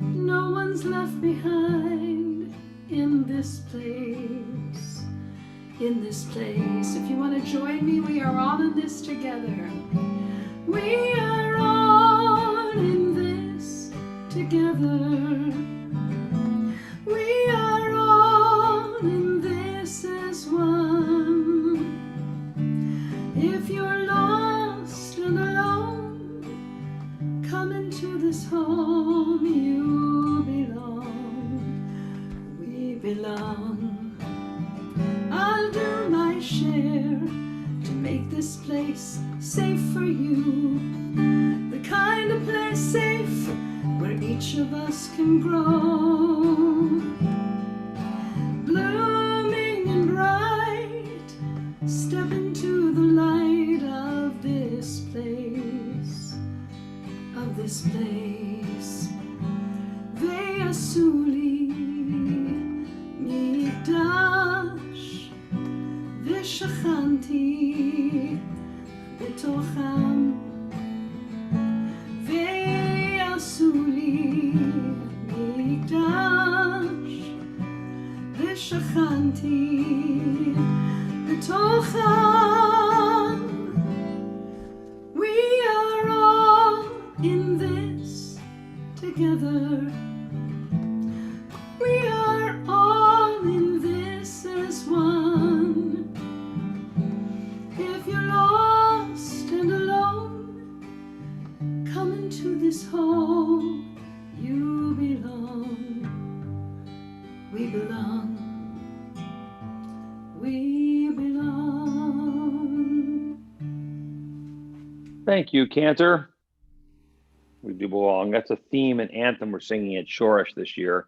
No one's left behind in this place. In this place. If you want to join me, we are all in this together. We are all in this together. We are all in this as one. If you're lost and alone, come into this home. You belong. We belong. I'll do my share to make this place safe for you, the kind of place safe where each of us can grow, blooming and bright. Step into the light of this place, of this place. Ve'asuli mikdash v'shachanti b'tocham. Ve'asuli mikdash v'shachanti b'tocham. We are all in this together. We are all in this as one. If you're lost and alone, come into this home. You belong. We belong. We belong. Thank you, Cantor. We do belong. That's a theme and anthem we're singing at Shorish this year,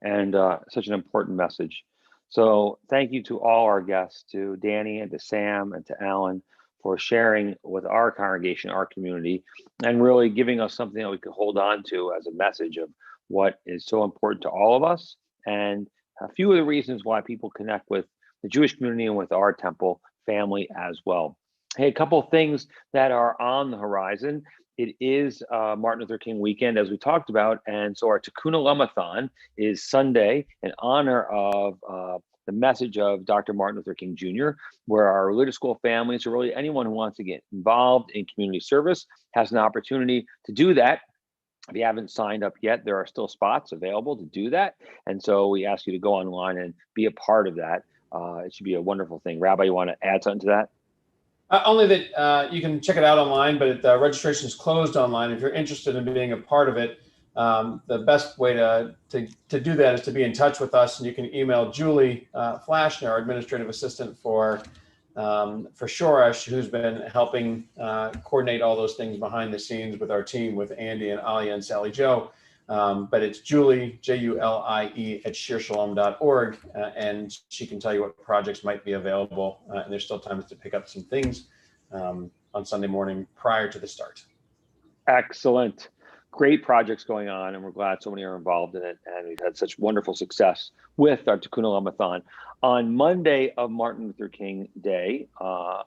and such an important message. So thank you to all our guests, to Danny and to Sam and to Alan, for sharing with our congregation, our community, and really giving us something that we could hold on to as a message of what is so important to all of us, and a few of the reasons why people connect with the Jewish community and with our temple family as well. Hey, a couple of things that are on the horizon. It is Martin Luther King weekend, as we talked about, and so our Tikkun Olamathon is Sunday in honor of the message of Dr. Martin Luther King Jr., where our religious school families, or really anyone who wants to get involved in community service, has an opportunity to do that. If you haven't signed up yet, there are still spots available to do that, and so we ask you to go online and be a part of that. It should be a wonderful thing. Rabbi, you want to add something to that? Only that you can check it out online, but registration is closed online. If you're interested in being a part of it, the best way to do that is to be in touch with us, and you can email Julie Flashner, our administrative assistant for Shoresh, who's been helping coordinate all those things behind the scenes with our team, with Andy and Alia and Sally Joe. But it's Julie, Julie, at shearshalom.org, and she can tell you what projects might be available. And there's still time to pick up some things. on Sunday morning prior to the start. Excellent. Great projects going on, and we're glad so many are involved in it. And we've had such wonderful success with our Tikkun Olamathon. On Monday of Martin Luther King Day,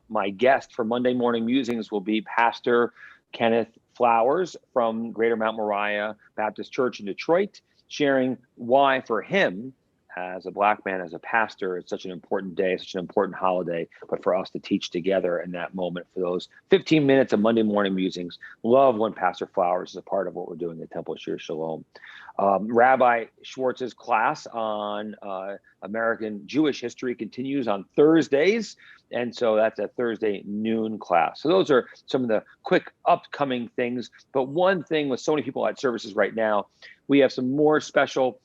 my guest for Monday Morning Musings will be Pastor Kenneth Flowers from Greater Mount Moriah Baptist Church in Detroit, sharing why for him, as a Black man, as a pastor, it's such an important day, such an important holiday, but for us to teach together in that moment for those 15 minutes of Monday morning musings. Love when Pastor Flowers is a part of what we're doing at Temple Shir Shalom. Rabbi Schwartz's class on American Jewish history continues on Thursdays. And so that's a Thursday noon class. So those are some of the quick upcoming things. But one thing with so many people at services right now, we have some more special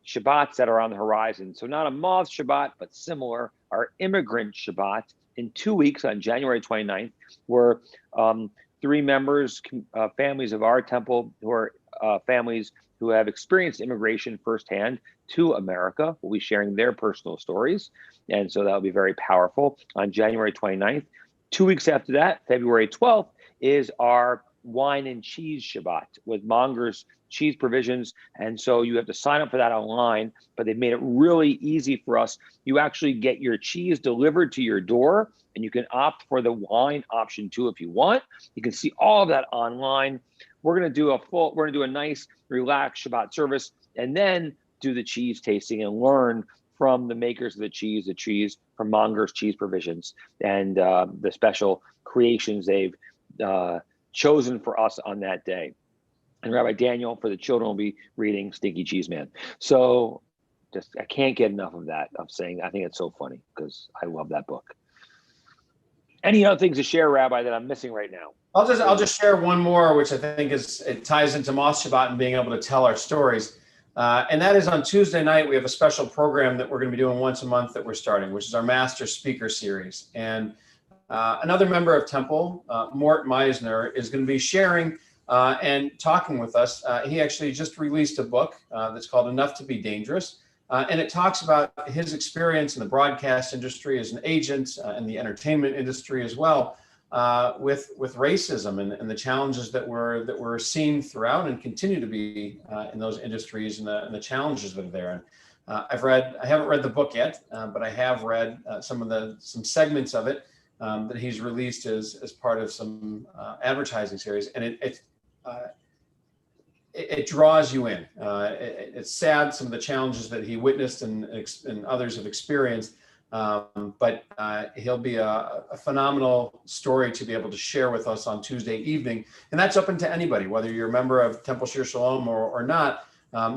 Shabbats that are on the horizon. So not a Moth Shabbat, but similar, our Immigrant Shabbat in 2 weeks on January 29th, where 3 members, families of our temple, who are families who have experienced immigration firsthand to America, will be sharing their personal stories. And so that'll be very powerful on January 29th. 2 weeks after that, February 12th, is our Wine and Cheese Shabbat with Monger's Cheese Provisions. And so you have to sign up for that online, but they've made it really easy for us. You actually get your cheese delivered to your door, and you can opt for the wine option too if you want. You can see all of that online. We're going to do a nice relaxed Shabbat service, and then do the cheese tasting and learn from the makers of the cheese from Monger's Cheese Provisions, and the special creations they've chosen for us on that day. And Rabbi Daniel, for the children, will be reading Stinky Cheese Man. So I can't get enough of that, of saying, I think it's so funny because I love that book. Any other things to share, Rabbi, that I'm missing right now? I'll just share one more, which I think it ties into Moth Shabbat and being able to tell our stories. And that is on Tuesday night, we have a special program that we're going to be doing once a month that we're starting, which is our Master Speaker Series. And another member of Temple, Mort Meisner, is going to be sharing and talking with us. He actually just released a book that's called Enough to Be Dangerous. And it talks about his experience in the broadcast industry as an agent, in the entertainment industry as well, with racism and the challenges that we're seeing throughout and continue to be in those industries, and the challenges that are there. And I haven't read the book yet, but I have read some segments of it that he's released as part of some advertising series, and it draws you in. It's sad, some of the challenges that he witnessed and others have experienced, but he'll be a phenomenal story to be able to share with us on Tuesday evening. And that's open to anybody, whether you're a member of Temple Shir Shalom or not.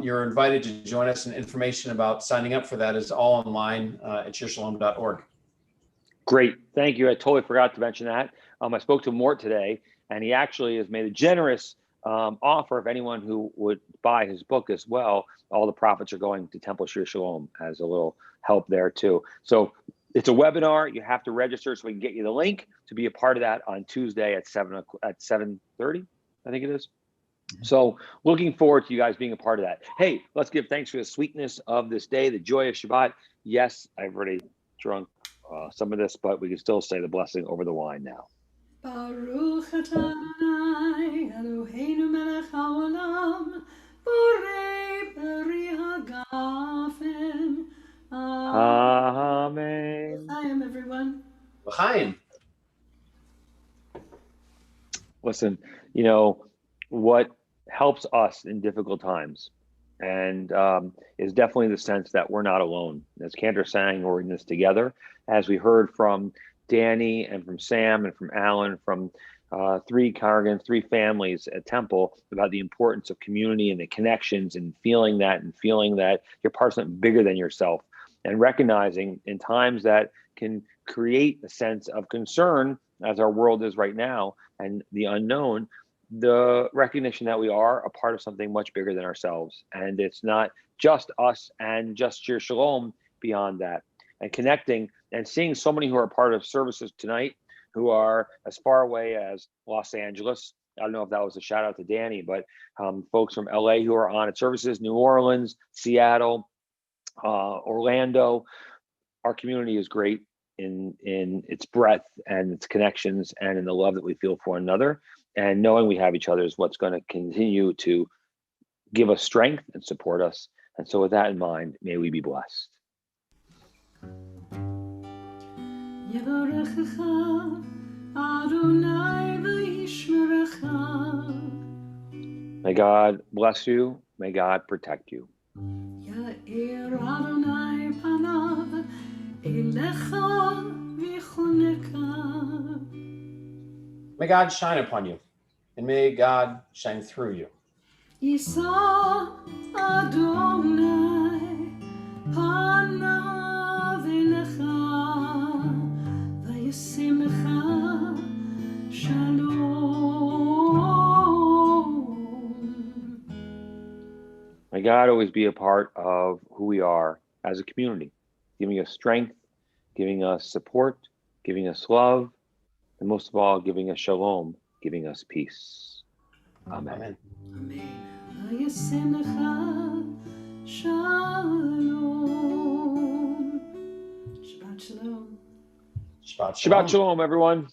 You're invited to join us, and information about signing up for that is all online at shirshalom.org. Great. Thank you. I totally forgot to mention that. I spoke to Mort today, and he actually has made a generous offer of anyone who would buy his book as well. All the profits are going to Temple Shir Shalom as a little help there too. So it's a webinar. You have to register so we can get you the link to be a part of that on Tuesday at 7:30, I think it is. So looking forward to you guys being a part of that. Hey, let's give thanks for the sweetness of this day, the joy of Shabbat. Yes, I've already drunk some of this, but we can still say the blessing over the wine now. Baruch atah Adonai Eloheinu melech haolam borei peri hagafen. Amen. L'chaim, everyone. L'chaim. Listen, what helps us in difficult times, and is definitely the sense that we're not alone. As Cantor sang, we're in this together. As we heard from Danny and from Sam and from Alan, from 3 congregants, 3 families at Temple, about the importance of community and the connections, and feeling that you're part of something bigger than yourself, and recognizing in times that can create a sense of concern, as our world is right now, and the unknown, the recognition that we are a part of something much bigger than ourselves. And it's not just us and just Shir Shalom beyond that. And connecting and seeing so many who are part of services tonight who are as far away as Los Angeles. I don't know if that was a shout out to Danny, but folks from LA who are on at services, New Orleans, Seattle, Orlando. Our community is great. in its breadth and its connections and in the love that we feel for one another. And knowing we have each other is what's going to continue to give us strength and support us. And so with that in mind, may we be blessed. Yevarechecha Adonai v'yishmerecha. May God bless you. May God protect you. Ya'er Adonai panav elecha v'choneka. May God shine upon you, and may God shine through you. Yisa Adonai panav elecha v'yisimcha shalom. May God always be a part of who we are as a community, giving us strength, giving us support, giving us love, and most of all, giving us shalom, giving us peace. Amen. Amen. Amen. V'yisimcha shalom. Shabbat shalom. Shabbat Shabbat shalom, everyone.